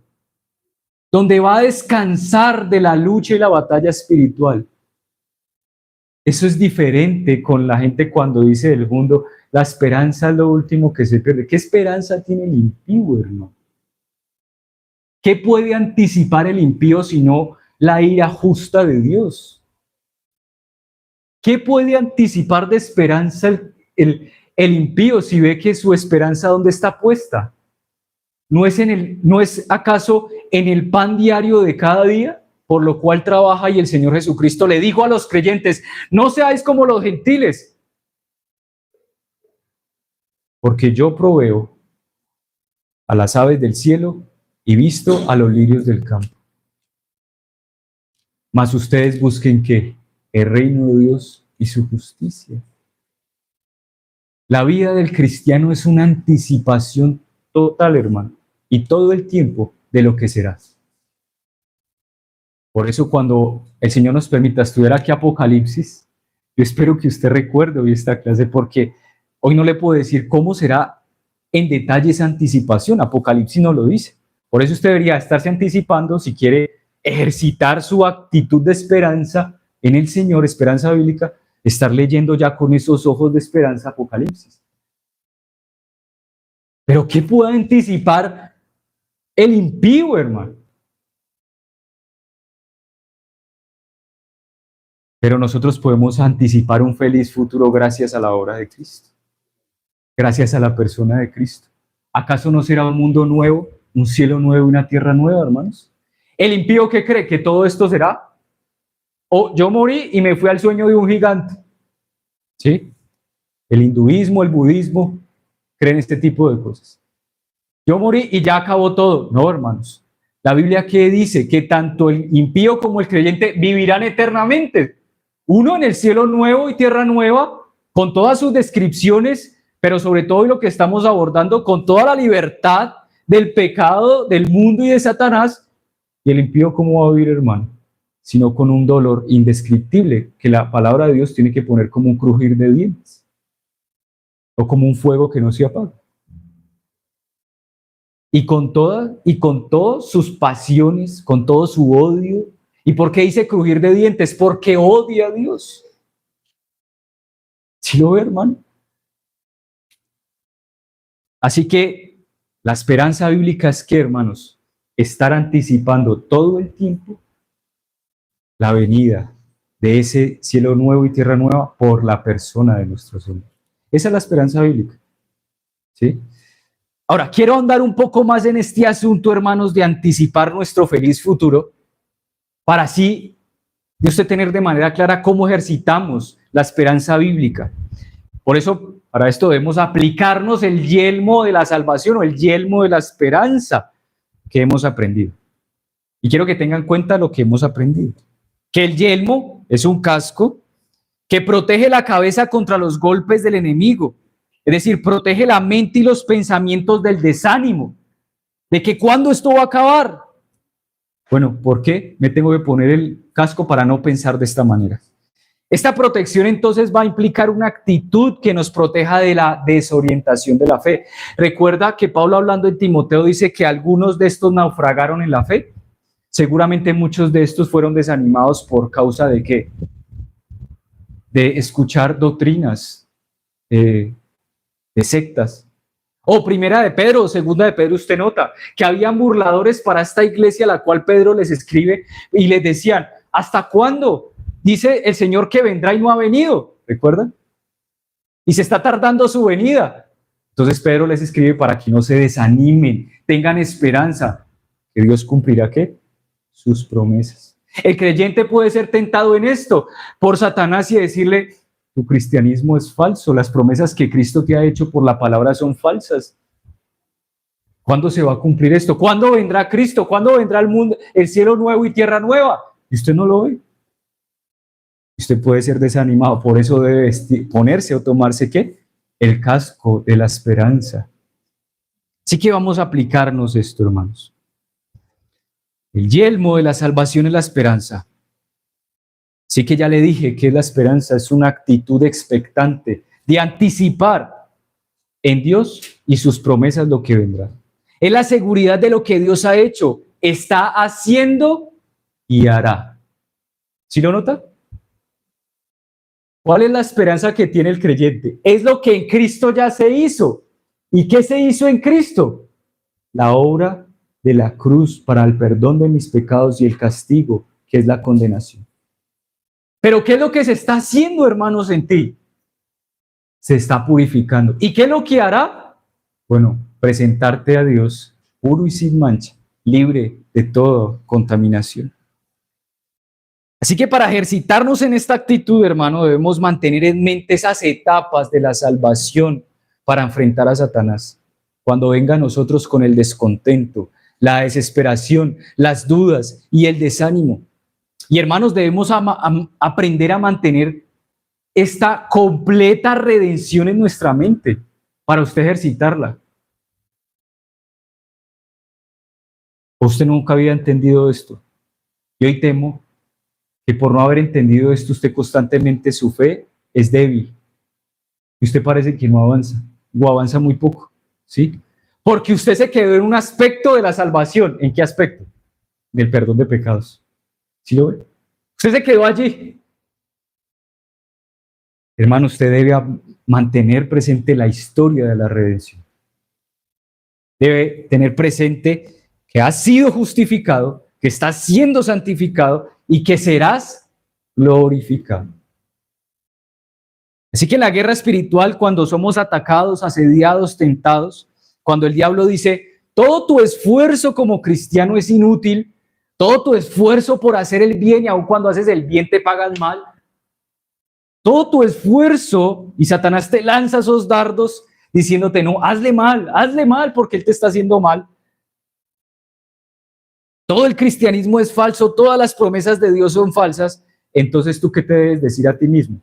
donde va a descansar de la lucha y la batalla espiritual. Eso es diferente con la gente cuando dice del mundo, la esperanza es lo último que se pierde. ¿Qué esperanza tiene el impío, hermano? ¿Qué puede anticipar el impío sino la ira justa de Dios? ¿Qué puede anticipar de esperanza el impío si ve que su esperanza ¿dónde está puesta? ¿No es acaso en el pan diario de cada día, por lo cual trabaja? Y el Señor Jesucristo le dijo a los creyentes, no seáis como los gentiles, porque yo proveo a las aves del cielo y visto a los lirios del campo. Mas ustedes busquen ¿qué? El reino de Dios y su justicia. La vida del cristiano es una anticipación total, hermano, y todo el tiempo de lo que serás. Por eso cuando el Señor nos permita estudiar aquí Apocalipsis, yo espero que usted recuerde hoy esta clase, porque hoy no le puedo decir cómo será en detalle esa anticipación. Apocalipsis no lo dice. Por eso usted debería estarse anticipando si quiere ejercitar su actitud de esperanza en el Señor, esperanza bíblica, estar leyendo ya con esos ojos de esperanza Apocalipsis. Pero ¿qué puede anticipar el impío, hermano? Pero nosotros podemos anticipar un feliz futuro gracias a la obra de Cristo, gracias a la persona de Cristo. ¿Acaso no será un mundo nuevo, un cielo nuevo y una tierra nueva, hermanos? ¿El impío qué cree? ¿Que todo esto será? O yo morí y me fui al sueño de un gigante. ¿Sí? El hinduismo, el budismo, creen este tipo de cosas. Yo morí y ya acabó todo. No, hermanos. La Biblia ¿qué dice? Que tanto el impío como el creyente vivirán eternamente. Uno en el cielo nuevo y tierra nueva, con todas sus descripciones, pero sobre todo lo que estamos abordando, con toda la libertad del pecado, del mundo y de Satanás. ¿Y el impío cómo va a vivir, hermano? Sino con un dolor indescriptible que la palabra de Dios tiene que poner como un crujir de dientes o como un fuego que no se apaga. Y con todas sus pasiones, con todo su odio. ¿Y por qué dice crujir de dientes? Porque odia a Dios. ¿Sí lo ve, hermano? Así que la esperanza bíblica es que, hermanos, estar anticipando todo el tiempo la venida de ese cielo nuevo y tierra nueva por la persona de nuestro Señor. Esa es la esperanza bíblica. ¿Sí? Ahora, quiero ahondar un poco más en este asunto, hermanos, de anticipar nuestro feliz futuro, para así de usted tener de manera clara cómo ejercitamos la esperanza bíblica. Por eso, para esto debemos aplicarnos el yelmo de la salvación o el yelmo de la esperanza que hemos aprendido. Y quiero que tengan en cuenta lo que hemos aprendido. Que el yelmo es un casco que protege la cabeza contra los golpes del enemigo. Es decir, protege la mente y los pensamientos del desánimo, de que ¿cuándo esto va a acabar? Bueno, ¿por qué me tengo que poner el casco para no pensar de esta manera? Esta protección entonces va a implicar una actitud que nos proteja de la desorientación de la fe. Recuerda que Pablo, hablando en Timoteo, dice que algunos de estos naufragaron en la fe. Seguramente muchos de estos fueron desanimados por causa de ¿qué? De escuchar doctrinas de sectas. O primera de Pedro o segunda de Pedro, usted nota que habían burladores para esta iglesia a la cual Pedro les escribe y les decían, ¿hasta cuándo? Dice el Señor que vendrá y no ha venido, ¿recuerdan? Y se está tardando su venida. Entonces Pedro les escribe para que no se desanimen, tengan esperanza, que Dios cumplirá ¿qué? Sus promesas. El creyente puede ser tentado en esto por Satanás y decirle, tu cristianismo es falso, las promesas que Cristo te ha hecho por la palabra son falsas. ¿Cuándo se va a cumplir esto? ¿Cuándo vendrá Cristo? ¿Cuándo vendrá el mundo, el cielo nuevo y tierra nueva? Y usted no lo ve. Usted puede ser desanimado, por eso debe ponerse o tomarse ¿qué? El casco de la esperanza. Así que vamos a aplicarnos esto, hermanos. El yelmo de la salvación es la esperanza. Así que ya le dije que la esperanza es una actitud expectante de anticipar en Dios y sus promesas lo que vendrá. Es la seguridad de lo que Dios ha hecho, está haciendo y hará. ¿Sí lo nota? ¿Cuál es la esperanza que tiene el creyente? Es lo que en Cristo ya se hizo. ¿Y qué se hizo en Cristo? La obra de la cruz para el perdón de mis pecados y el castigo, que es la condenación. Pero ¿qué es lo que se está haciendo, hermanos, en ti? Se está purificando. ¿Y qué es lo que hará? Bueno, presentarte a Dios puro y sin mancha, libre de toda contaminación. Así que para ejercitarnos en esta actitud, hermano, debemos mantener en mente esas etapas de la salvación para enfrentar a Satanás. Cuando venga a nosotros con el descontento, la desesperación, las dudas y el desánimo. Y hermanos, debemos aprender a mantener esta completa redención en nuestra mente para usted ejercitarla. Usted nunca había entendido esto. Y hoy temo que por no haber entendido esto, usted constantemente su fe es débil. Y usted parece que no avanza, o avanza muy poco, ¿sí? Porque usted se quedó en un aspecto de la salvación. ¿En qué aspecto? Del perdón de pecados. ¿Sí lo ve? Usted se quedó allí. Hermano, usted debe mantener presente la historia de la redención. Debe tener presente que has sido justificado, que estás siendo santificado y que serás glorificado. Así que en la guerra espiritual, cuando somos atacados, asediados, tentados, cuando el diablo dice, todo tu esfuerzo como cristiano es inútil, todo tu esfuerzo por hacer el bien y aun cuando haces el bien te pagas mal, todo tu esfuerzo, y Satanás te lanza esos dardos diciéndote, no, hazle mal porque él te está haciendo mal. Todo el cristianismo es falso, todas las promesas de Dios son falsas. Entonces, ¿tú qué te debes decir a ti mismo?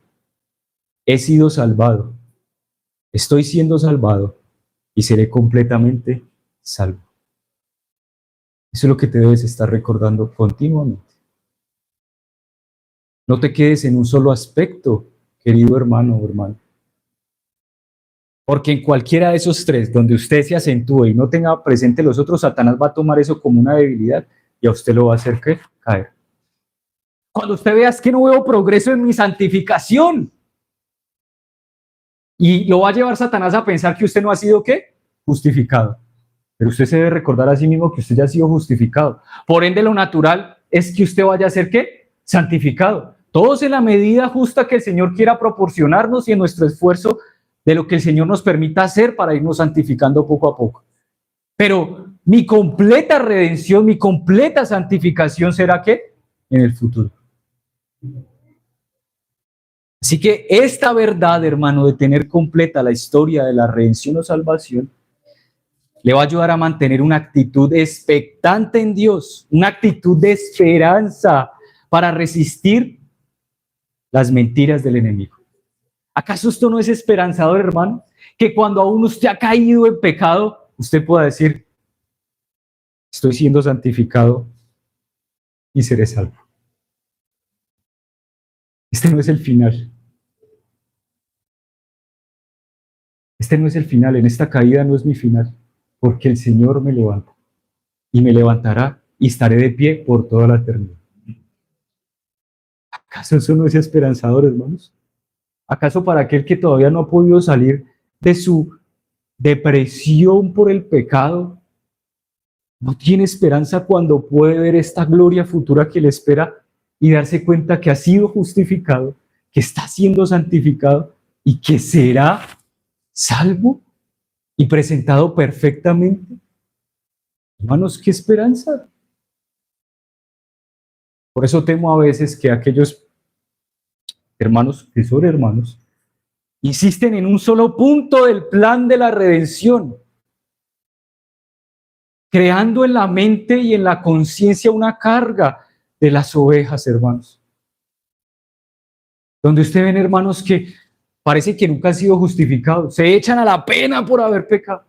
He sido salvado, estoy siendo salvado y seré completamente salvo. Eso es lo que te debes estar recordando continuamente. No te quedes en un solo aspecto, querido hermano o hermana. Porque en cualquiera de esos tres, donde usted se acentúe y no tenga presente los otros, Satanás va a tomar eso como una debilidad y a usted lo va a hacer ¿qué? Caer. Cuando usted vea es que no veo progreso en mi santificación, y lo va a llevar Satanás a pensar que usted no ha sido ¿qué? Justificado. Pero usted se debe recordar a sí mismo que usted ya ha sido justificado. Por ende, lo natural es que usted vaya a ser ¿qué? Santificado. Todos en la medida justa que el Señor quiera proporcionarnos y en nuestro esfuerzo de lo que el Señor nos permita hacer para irnos santificando poco a poco. Pero mi completa redención, mi completa santificación será ¿qué? En el futuro. Así que esta verdad, hermano, de tener completa la historia de la redención o salvación, le va a ayudar a mantener una actitud expectante en Dios, una actitud de esperanza para resistir las mentiras del enemigo. ¿Acaso esto no es esperanzador, hermano? que cuando aún usted ha caído en pecado, usted pueda decir, estoy siendo santificado y seré salvo. Este no es el final. Este no es el final. En esta caída no es mi final, porque el Señor me levanta y me levantará y estaré de pie por toda la eternidad. ¿Acaso eso no es esperanzador, hermanos? ¿Acaso para aquel que todavía no ha podido salir de su depresión por el pecado, no tiene esperanza cuando puede ver esta gloria futura que le espera y darse cuenta que ha sido justificado, que está siendo santificado y que será salvo y presentado perfectamente? Hermanos, qué esperanza. Por eso temo a veces que aquellos hermanos que son hermanos insisten en un solo punto del plan de la redención, creando en la mente y en la conciencia una carga de las ovejas, hermanos. Donde usted ven hermanos que parece que nunca han sido justificados, se echan a la pena por haber pecado.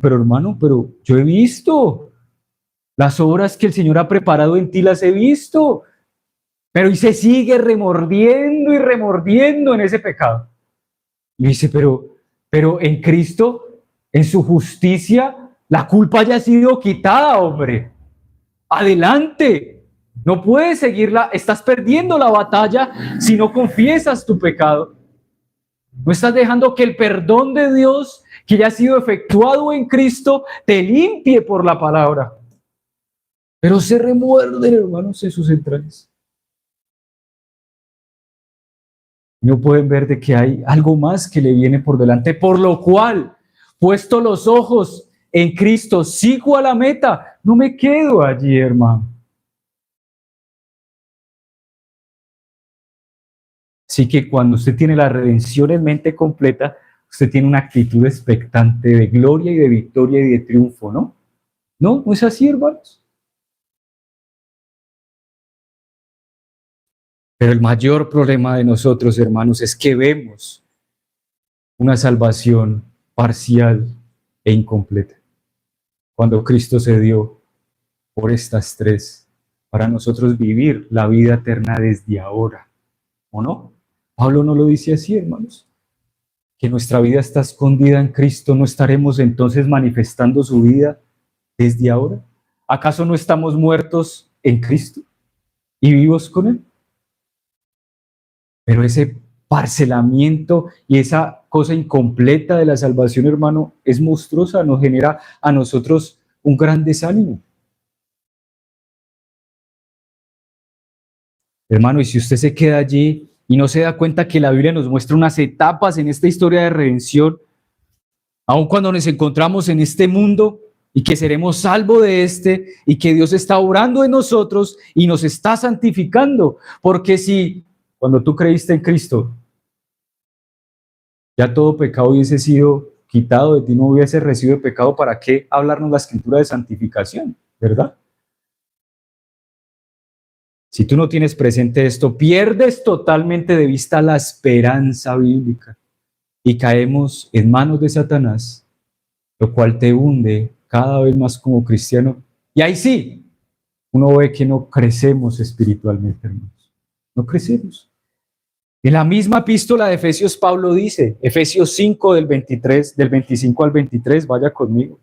Pero hermano, pero yo he visto las obras que el Señor ha preparado en ti, las he visto, pero y se sigue remordiendo y remordiendo en ese pecado. Y dice, pero en Cristo, en su justicia, la culpa ya ha sido quitada, hombre. Adelante. No puedes seguirla. Estás perdiendo la batalla si no confiesas tu pecado. No estás dejando que el perdón de Dios, que ya ha sido efectuado en Cristo, te limpie por la palabra. Pero se remuerden, hermanos, en sus entrañas. No pueden ver de que hay algo más que le viene por delante, por lo cual, puesto los ojos en Cristo, sigo a la meta, no me quedo allí, hermano. Así que cuando usted tiene la redención en mente completa, usted tiene una actitud expectante de gloria y de victoria y de triunfo, ¿no? ¿No? ¿No es así, hermanos? Pero el mayor problema de nosotros, hermanos, es que vemos una salvación parcial e incompleta. Cuando Cristo se dio por estas tres, para nosotros vivir la vida eterna desde ahora, ¿o no? Pablo no lo dice así, hermanos. Que nuestra vida está escondida en Cristo, ¿no estaremos entonces manifestando su vida desde ahora? ¿Acaso no estamos muertos en Cristo y vivos con Él? Pero ese parcelamiento y esa cosa incompleta de la salvación, hermano, es monstruosa, nos genera a nosotros un gran desánimo. Hermano, y si usted se queda allí y no se da cuenta que la Biblia nos muestra unas etapas en esta historia de redención, aun cuando nos encontramos en este mundo y que seremos salvos de este y que Dios está obrando en nosotros y nos está santificando, porque si cuando tú creíste en Cristo, ya todo pecado hubiese sido quitado de ti, no hubiese recibido de pecado, ¿para qué hablarnos la escritura de santificación? ¿Verdad? Si tú no tienes presente esto, pierdes totalmente de vista la esperanza bíblica y caemos en manos de Satanás, lo cual te hunde cada vez más como cristiano. Y ahí sí, uno ve que no crecemos espiritualmente, hermanos. No crecemos. En la misma epístola de Efesios, Pablo dice, Efesios 5 del 25 al 23, vaya conmigo.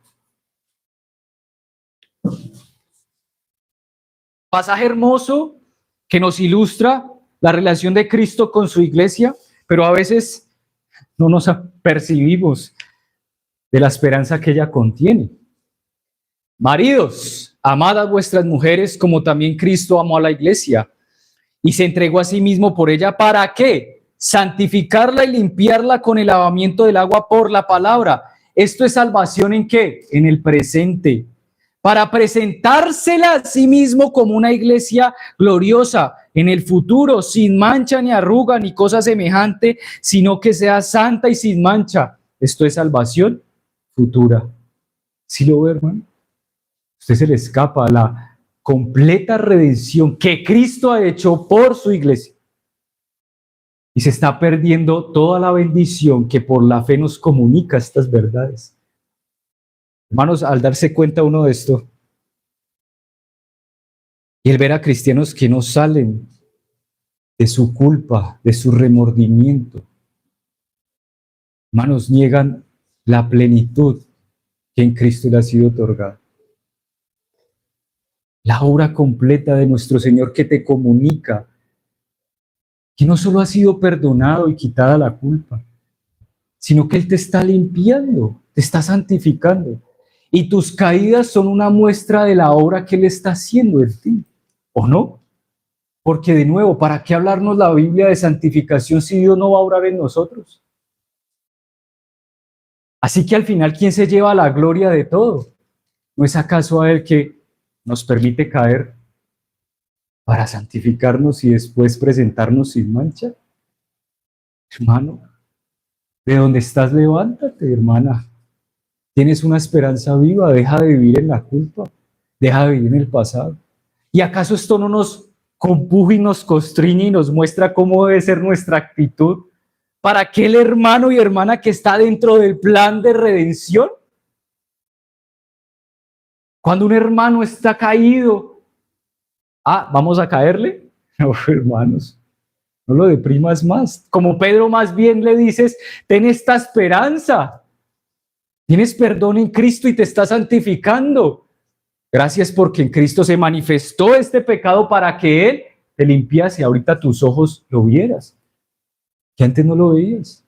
Pasaje hermoso que nos ilustra la relación de Cristo con su iglesia, pero a veces no nos apercibimos de la esperanza que ella contiene. Maridos, amad a vuestras mujeres como también Cristo amó a la iglesia y se entregó a sí mismo por ella. ¿Para qué? Santificarla y limpiarla con el lavamiento del agua por la palabra. ¿Esto es salvación en qué? En el presente. Para presentársela a sí mismo como una iglesia gloriosa en el futuro, sin mancha ni arruga ni cosa semejante, sino que sea santa y sin mancha. Esto es salvación futura. ¿Sí lo ve, hermano? Usted se le escapa a la completa redención que Cristo ha hecho por su iglesia. Y se está perdiendo toda la bendición que por la fe nos comunica estas verdades. Hermanos, al darse cuenta uno de esto, y el ver a cristianos que no salen de su culpa, de su remordimiento, hermanos, niegan la plenitud que en Cristo le ha sido otorgada. La obra completa de nuestro Señor que te comunica que no solo ha sido perdonado y quitada la culpa, sino que Él te está limpiando, te está santificando. Y tus caídas son una muestra de la obra que Él está haciendo en ti, ¿o no? Porque de nuevo, ¿para qué hablarnos la Biblia de santificación si Dios no va a obrar en nosotros? Así que al final, ¿quién se lleva la gloria de todo? ¿No es acaso a Él que nos permite caer para santificarnos y después presentarnos sin mancha? Hermano, de donde estás, levántate, hermana. Tienes una esperanza viva, deja de vivir en la culpa, deja de vivir en el pasado. ¿Y acaso esto no nos compuja y nos constriñe y nos muestra cómo debe ser nuestra actitud para aquel hermano y hermana que está dentro del plan de redención? Cuando un hermano está caído, ¿vamos a caerle? No, hermanos, no lo deprimas más. Como Pedro más bien le dices, ten esta esperanza. Tienes perdón en Cristo y te está santificando. Gracias porque en Cristo se manifestó este pecado para que Él te limpiase. Ahorita tus ojos lo vieras, que antes no lo veías.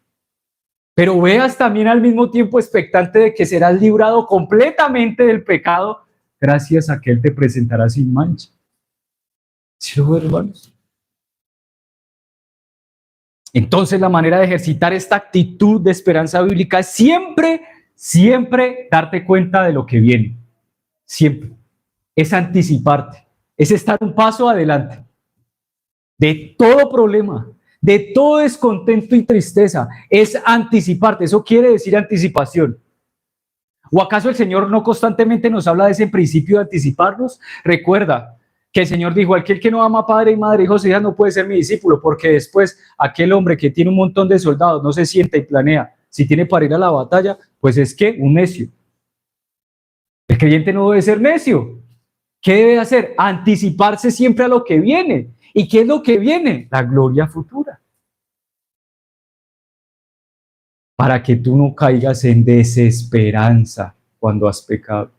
Pero veas también al mismo tiempo expectante de que serás librado completamente del pecado gracias a que Él te presentará sin mancha. ¿Sí lo ven, hermanos? Entonces la manera de ejercitar esta actitud de esperanza bíblica es siempre darte cuenta de lo que viene. Siempre. Es anticiparte. Es estar un paso adelante. De todo problema, de todo descontento y tristeza, es anticiparte. Eso quiere decir anticipación. ¿O acaso el Señor no constantemente nos habla de ese principio de anticiparnos? Recuerda que el Señor dijo, aquel que no ama padre y madre, hijos e hijas no puede ser mi discípulo, porque después aquel hombre que tiene un montón de soldados no se sienta y planea si tiene para ir a la batalla, pues es que un necio. El creyente no debe ser necio. ¿Qué debe hacer? Anticiparse siempre a lo que viene. ¿Y qué es lo que viene? La gloria futura. Para que tú no caigas en desesperanza cuando has pecado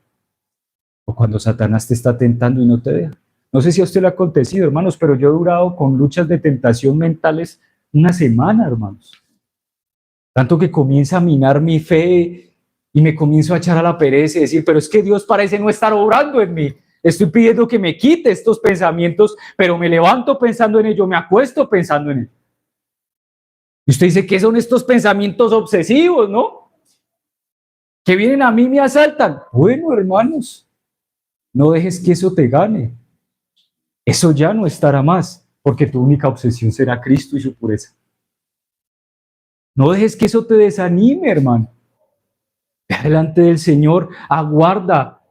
o cuando Satanás te está tentando y no te deja. No sé si a usted le ha acontecido, hermanos, pero yo he durado con luchas de tentación mentales una semana, hermanos. Tanto que comienza a minar mi fe y me comienzo a echar a la pereza y decir, pero es que Dios parece no estar obrando en mí. Estoy pidiendo que me quite estos pensamientos, pero me levanto pensando en ello, me acuesto pensando en él. Y usted dice, ¿qué son estos pensamientos obsesivos, no? Que vienen a mí y me asaltan. Bueno, hermanos, no dejes que eso te gane. Eso ya no estará más, porque tu única obsesión será Cristo y su pureza. No dejes que eso te desanime, hermano. Ve delante del Señor, aguarda,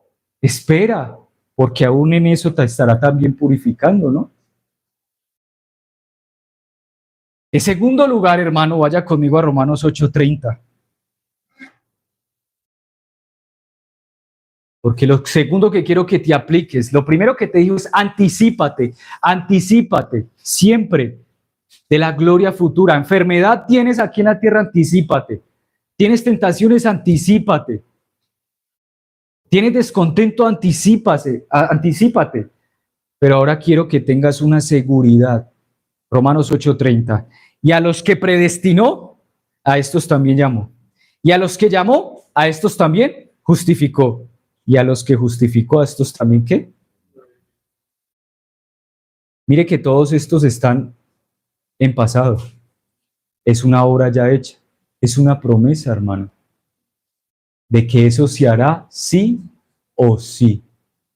espera, porque aún en eso te estará también purificando, ¿no? En segundo lugar, hermano, vaya conmigo a Romanos 8:30. Porque lo segundo que quiero que te apliques, lo primero que te digo es anticípate siempre de la gloria futura. Enfermedad tienes aquí en la tierra, anticípate. Tienes tentaciones, anticípate. Tienes descontento, anticípate. Pero ahora quiero que tengas una seguridad. Romanos 8:30. Y a los que predestinó, a estos también llamó. Y a los que llamó, a estos también justificó. Y a los que justificó, a estos también, ¿qué? Mire que todos estos están en pasado. Es una obra ya hecha. Es una promesa, hermano, de que eso se hará sí o sí.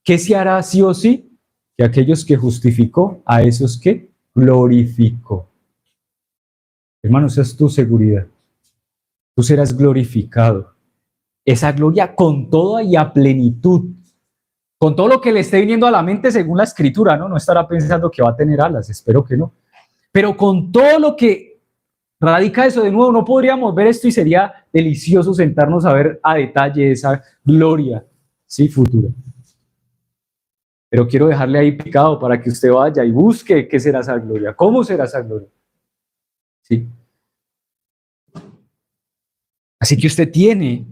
¿Qué se hará sí o sí? Que aquellos que justificó, a esos que glorificó. Hermano, esa es tu seguridad. Tú serás glorificado. Esa gloria con toda y a plenitud. Con todo lo que le esté viniendo a la mente según la Escritura, ¿no? No estará pensando que va a tener alas, espero que no. Pero con todo lo que Radica eso de nuevo, no podríamos ver esto y sería delicioso sentarnos a ver a detalle esa gloria, sí, futura. Pero quiero dejarle ahí picado para que usted vaya y busque qué será esa gloria, cómo será esa gloria. ¿Sí? Así que usted tiene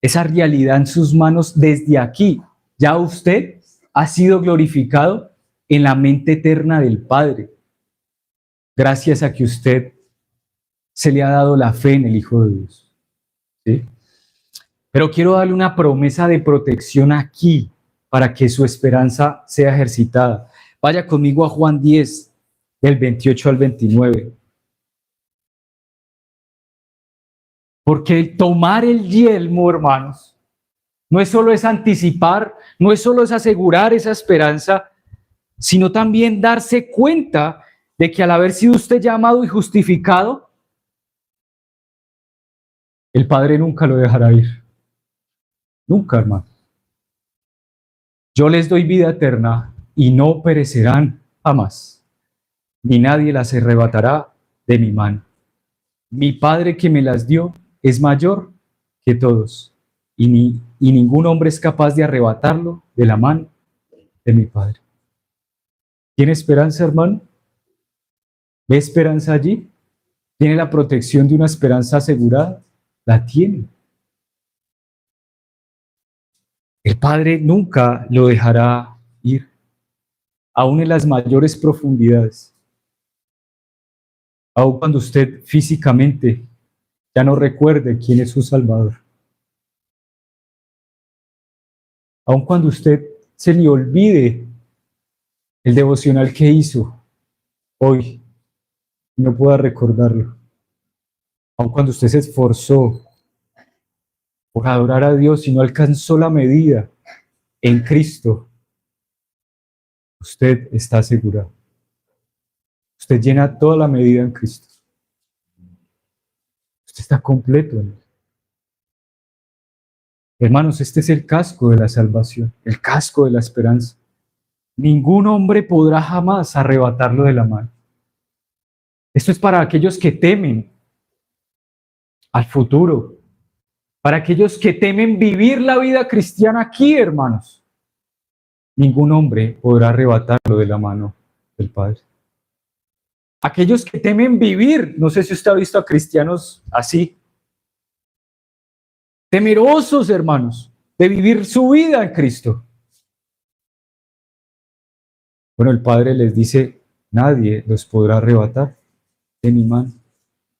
esa realidad en sus manos desde aquí. Ya usted ha sido glorificado en la mente eterna del Padre, gracias a que usted se le ha dado la fe en el Hijo de Dios. ¿Sí? Pero quiero darle una promesa de protección aquí para que su esperanza sea ejercitada. Vaya conmigo a Juan 10, del 28 al 29. Porque tomar el yelmo, hermanos, no es solo es anticipar, no es solo es asegurar esa esperanza, sino también darse cuenta de que al haber sido usted llamado y justificado, el Padre nunca lo dejará ir. Nunca, hermano. Yo les doy vida eterna y no perecerán jamás, ni nadie las arrebatará de mi mano. Mi Padre que me las dio es mayor que todos, y ningún hombre es capaz de arrebatarlo de la mano de mi Padre. ¿Tiene esperanza, hermano? ¿Ve esperanza allí? ¿Tiene la protección de una esperanza asegurada? La tiene. El Padre nunca lo dejará ir, aún en las mayores profundidades. Aún cuando usted físicamente ya no recuerde quién es su Salvador. Aún cuando usted se le olvide el devocional que hizo hoy y no pueda recordarlo. Aun cuando usted se esforzó por adorar a Dios y no alcanzó la medida en Cristo, usted está asegurado. Usted llena toda la medida en Cristo. Usted está completo en él. Hermanos, este es el casco de la salvación, el casco de la esperanza. Ningún hombre podrá jamás arrebatarlo de la mano. Esto es para aquellos que temen al futuro, para aquellos que temen vivir la vida cristiana aquí, hermanos. Ningún hombre podrá arrebatarlo de la mano del Padre. Aquellos que temen vivir, no sé si usted ha visto a cristianos así, temerosos, hermanos, de vivir su vida en Cristo. Bueno, el Padre les dice, nadie los podrá arrebatar de mi mano.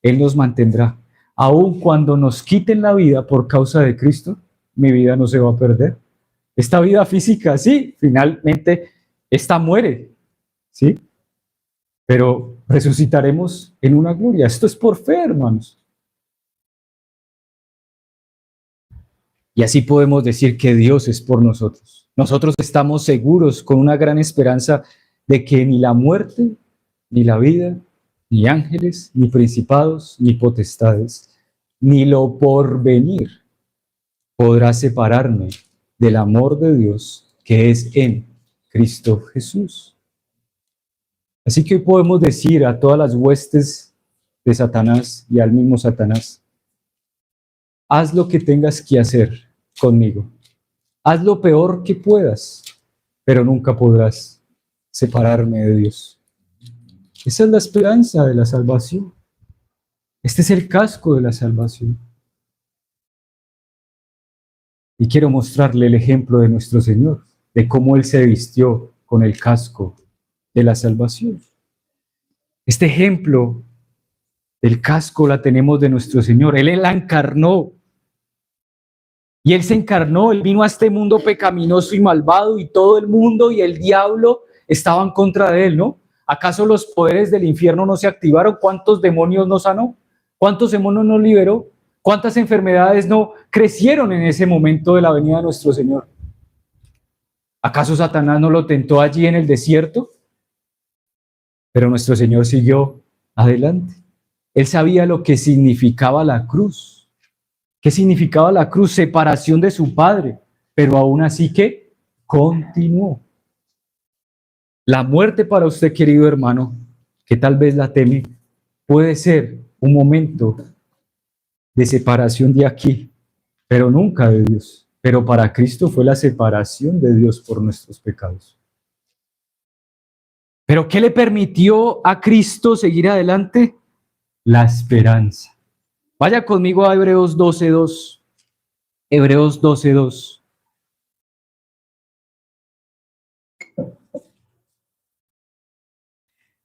Él nos mantendrá. Aun cuando nos quiten la vida por causa de Cristo, mi vida no se va a perder. Esta vida física, sí, finalmente, esta muere, ¿sí? Pero resucitaremos en una gloria. Esto es por fe, hermanos. Y así podemos decir que Dios es por nosotros. Nosotros estamos seguros con una gran esperanza de que ni la muerte, ni la vida, ni ángeles, ni principados, ni potestades, ni lo porvenir podrá separarme del amor de Dios que es en Cristo Jesús. Así que hoy podemos decir a todas las huestes de Satanás y al mismo Satanás, haz lo que tengas que hacer conmigo. Haz lo peor que puedas, pero nunca podrás separarme de Dios. Esa es la esperanza de la salvación. Este es el casco de la salvación. Y quiero mostrarle el ejemplo de nuestro Señor, de cómo Él se vistió con el casco de la salvación. Este ejemplo del casco la tenemos de nuestro Señor. Él la encarnó. Y Él se encarnó, Él vino a este mundo pecaminoso y malvado y todo el mundo y el diablo estaban contra de Él, ¿no? ¿Acaso los poderes del infierno no se activaron? ¿Cuántos demonios no sanó? ¿Cuántos demonios no liberó? ¿Cuántas enfermedades no crecieron en ese momento de la venida de nuestro Señor? ¿Acaso Satanás no lo tentó allí en el desierto? Pero nuestro Señor siguió adelante. Él sabía lo que significaba la cruz. ¿Qué significaba la cruz? Separación de su Padre, pero aún así que continuó. La muerte para usted, querido hermano, que tal vez la teme, puede ser un momento de separación de aquí, pero nunca de Dios. Pero para Cristo fue la separación de Dios por nuestros pecados. ¿Pero qué le permitió a Cristo seguir adelante? La esperanza. Vaya conmigo a Hebreos 12:2. Hebreos 12:2.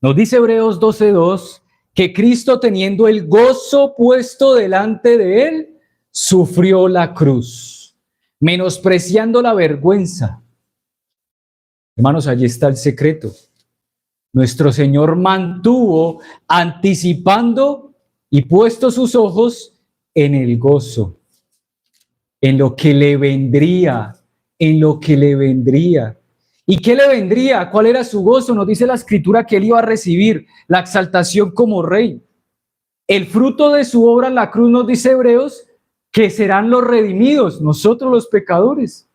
Nos dice Hebreos 12:2 que Cristo, teniendo el gozo puesto delante de él, sufrió la cruz, menospreciando la vergüenza. Hermanos, allí está el secreto. Nuestro Señor mantuvo, anticipando y puesto sus ojos en el gozo, en lo que le vendría, en lo que le vendría. ¿Y qué le vendría? ¿Cuál era su gozo? Nos dice la Escritura que él iba a recibir la exaltación como rey. El fruto de su obra en la cruz, nos dice Hebreos, que serán los redimidos, nosotros los pecadores.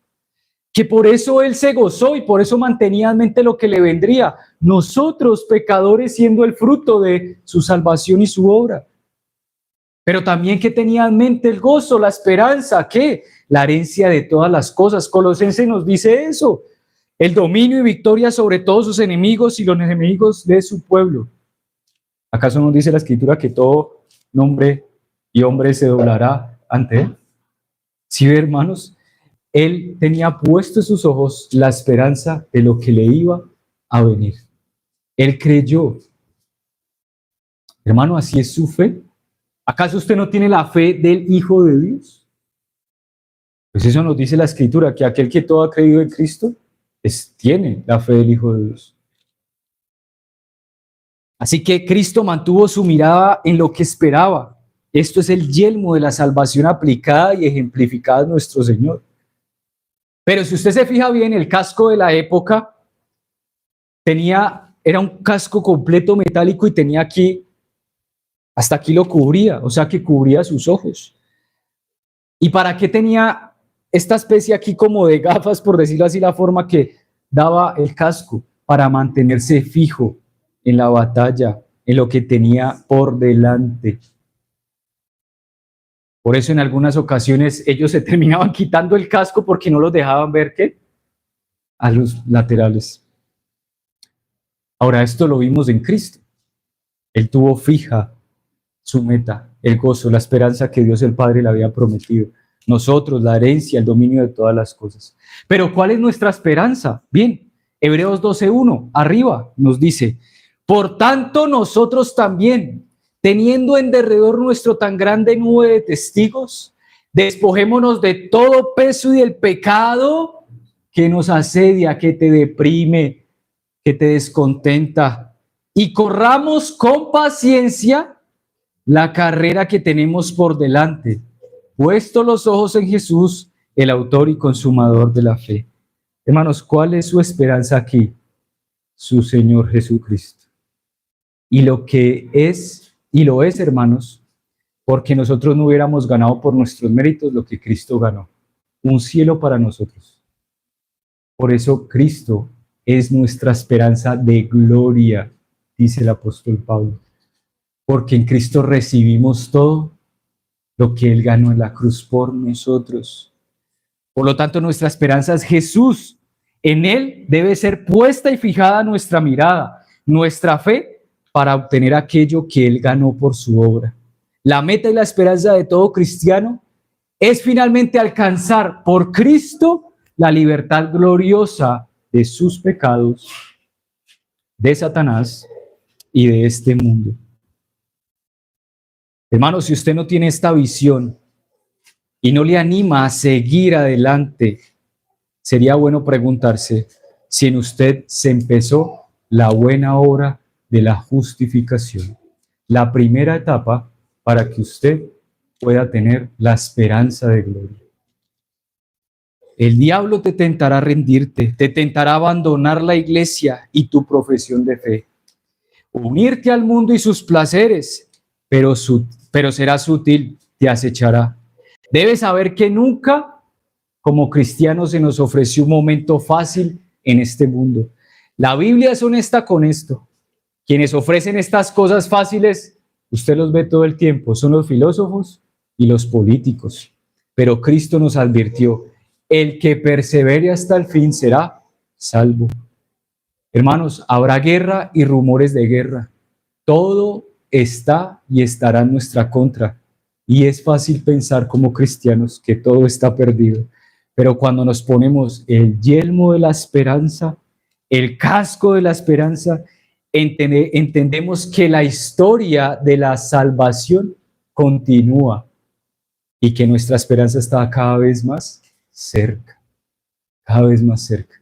Que por eso él se gozó y por eso mantenía en mente lo que le vendría. Nosotros pecadores siendo el fruto de su salvación y su obra. Pero también que tenía en mente el gozo, la esperanza, ¿qué? La herencia de todas las cosas. Colosenses nos dice eso. El dominio y victoria sobre todos sus enemigos y los enemigos de su pueblo. ¿Acaso nos dice la Escritura que todo nombre y hombre se doblará ante él? ¿Sí ve, hermanos? Él tenía puesto en sus ojos la esperanza de lo que le iba a venir. Él creyó. Hermano, ¿así es su fe? ¿Acaso usted no tiene la fe del Hijo de Dios? Pues eso nos dice la Escritura, que aquel que todo ha creído en Cristo, tiene la fe del Hijo de Dios. Así que Cristo mantuvo su mirada en lo que esperaba. Esto es el yelmo de la salvación aplicada y ejemplificada en nuestro Señor. Pero si usted se fija bien, el casco de la época era un casco completo metálico y tenía aquí, hasta aquí lo cubría, o sea que cubría sus ojos. ¿Y para qué tenía esta especie aquí como de gafas, por decirlo así, la forma que daba el casco? Para mantenerse fijo en la batalla, en lo que tenía por delante. Por eso en algunas ocasiones ellos se terminaban quitando el casco porque no los dejaban ver, ¿qué? A los laterales. Ahora, esto lo vimos en Cristo. Él tuvo fija su meta, el gozo, la esperanza que Dios el Padre le había prometido. Nosotros, la herencia, el dominio de todas las cosas. Pero ¿cuál es nuestra esperanza? Bien, Hebreos 12:1, arriba nos dice: por tanto nosotros también, teniendo en derredor nuestro tan grande nube de testigos, despojémonos de todo peso y del pecado que nos asedia, que te deprime, que te descontenta, y corramos con paciencia la carrera que tenemos por delante, puesto los ojos en Jesús, el autor y consumador de la fe. Hermanos, ¿cuál es su esperanza aquí? Su Señor Jesucristo. Y lo es, hermanos, porque nosotros no hubiéramos ganado por nuestros méritos lo que Cristo ganó, un cielo para nosotros. Por eso Cristo es nuestra esperanza de gloria, dice el apóstol Pablo, porque en Cristo recibimos todo lo que Él ganó en la cruz por nosotros. Por lo tanto, nuestra esperanza es Jesús. En Él debe ser puesta y fijada nuestra mirada, nuestra fe, para obtener aquello que Él ganó por su obra. La meta y la esperanza de todo cristiano es finalmente alcanzar por Cristo la libertad gloriosa de sus pecados, de Satanás y de este mundo. Hermano, si usted no tiene esta visión y no le anima a seguir adelante, sería bueno preguntarse si en usted se empezó la buena obra de la justificación, la primera etapa para que usted pueda tener la esperanza de gloria. El diablo te tentará a rendirte, te tentará a abandonar la iglesia y tu profesión de fe, unirte al mundo y sus placeres, pero será sutil, te acechará. Debes saber que nunca, como cristianos, se nos ofreció un momento fácil en este mundo. La Biblia es honesta con esto. Quienes ofrecen estas cosas fáciles Usted los ve todo el tiempo, son los filósofos y los políticos. Pero Cristo nos advirtió, el que persevere hasta el fin será salvo. Hermanos, habrá guerra y rumores de guerra. Todo está y estará en nuestra contra. Y es fácil pensar como cristianos que todo está perdido. Pero cuando nos ponemos el yelmo de la esperanza, el casco de la esperanza, entendemos que la historia de la salvación continúa y que nuestra esperanza está cada vez más cerca, cada vez más cerca.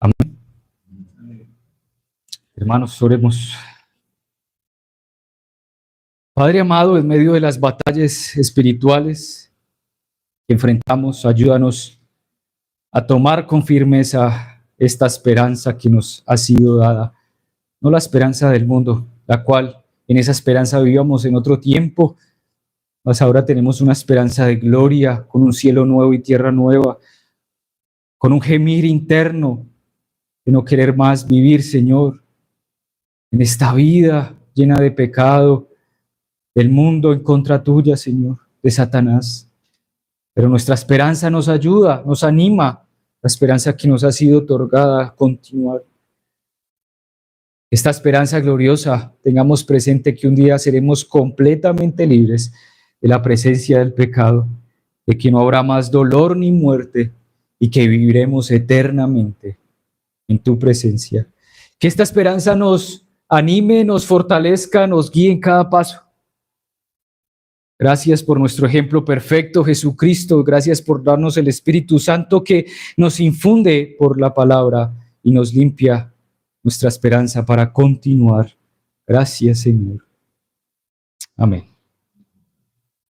Amén. Hermanos, oremos. Padre amado, en medio de las batallas espirituales que enfrentamos, ayúdanos a tomar con firmeza esta esperanza que nos ha sido dada. No la esperanza del mundo, la cual en esa esperanza vivíamos en otro tiempo, mas ahora tenemos una esperanza de gloria, con un cielo nuevo y tierra nueva, con un gemir interno de no querer más vivir, Señor, en esta vida llena de pecado, del mundo en contra tuya, Señor, de Satanás. Pero nuestra esperanza nos ayuda, nos anima, la esperanza que nos ha sido otorgada a continuar. Esta esperanza gloriosa, tengamos presente que un día seremos completamente libres de la presencia del pecado, de que no habrá más dolor ni muerte y que viviremos eternamente en tu presencia. Que esta esperanza nos anime, nos fortalezca, nos guíe en cada paso. Gracias por nuestro ejemplo perfecto, Jesucristo. Gracias por darnos el Espíritu Santo que nos infunde por la palabra y nos limpia nuestra esperanza para continuar. Gracias, Señor. Amén.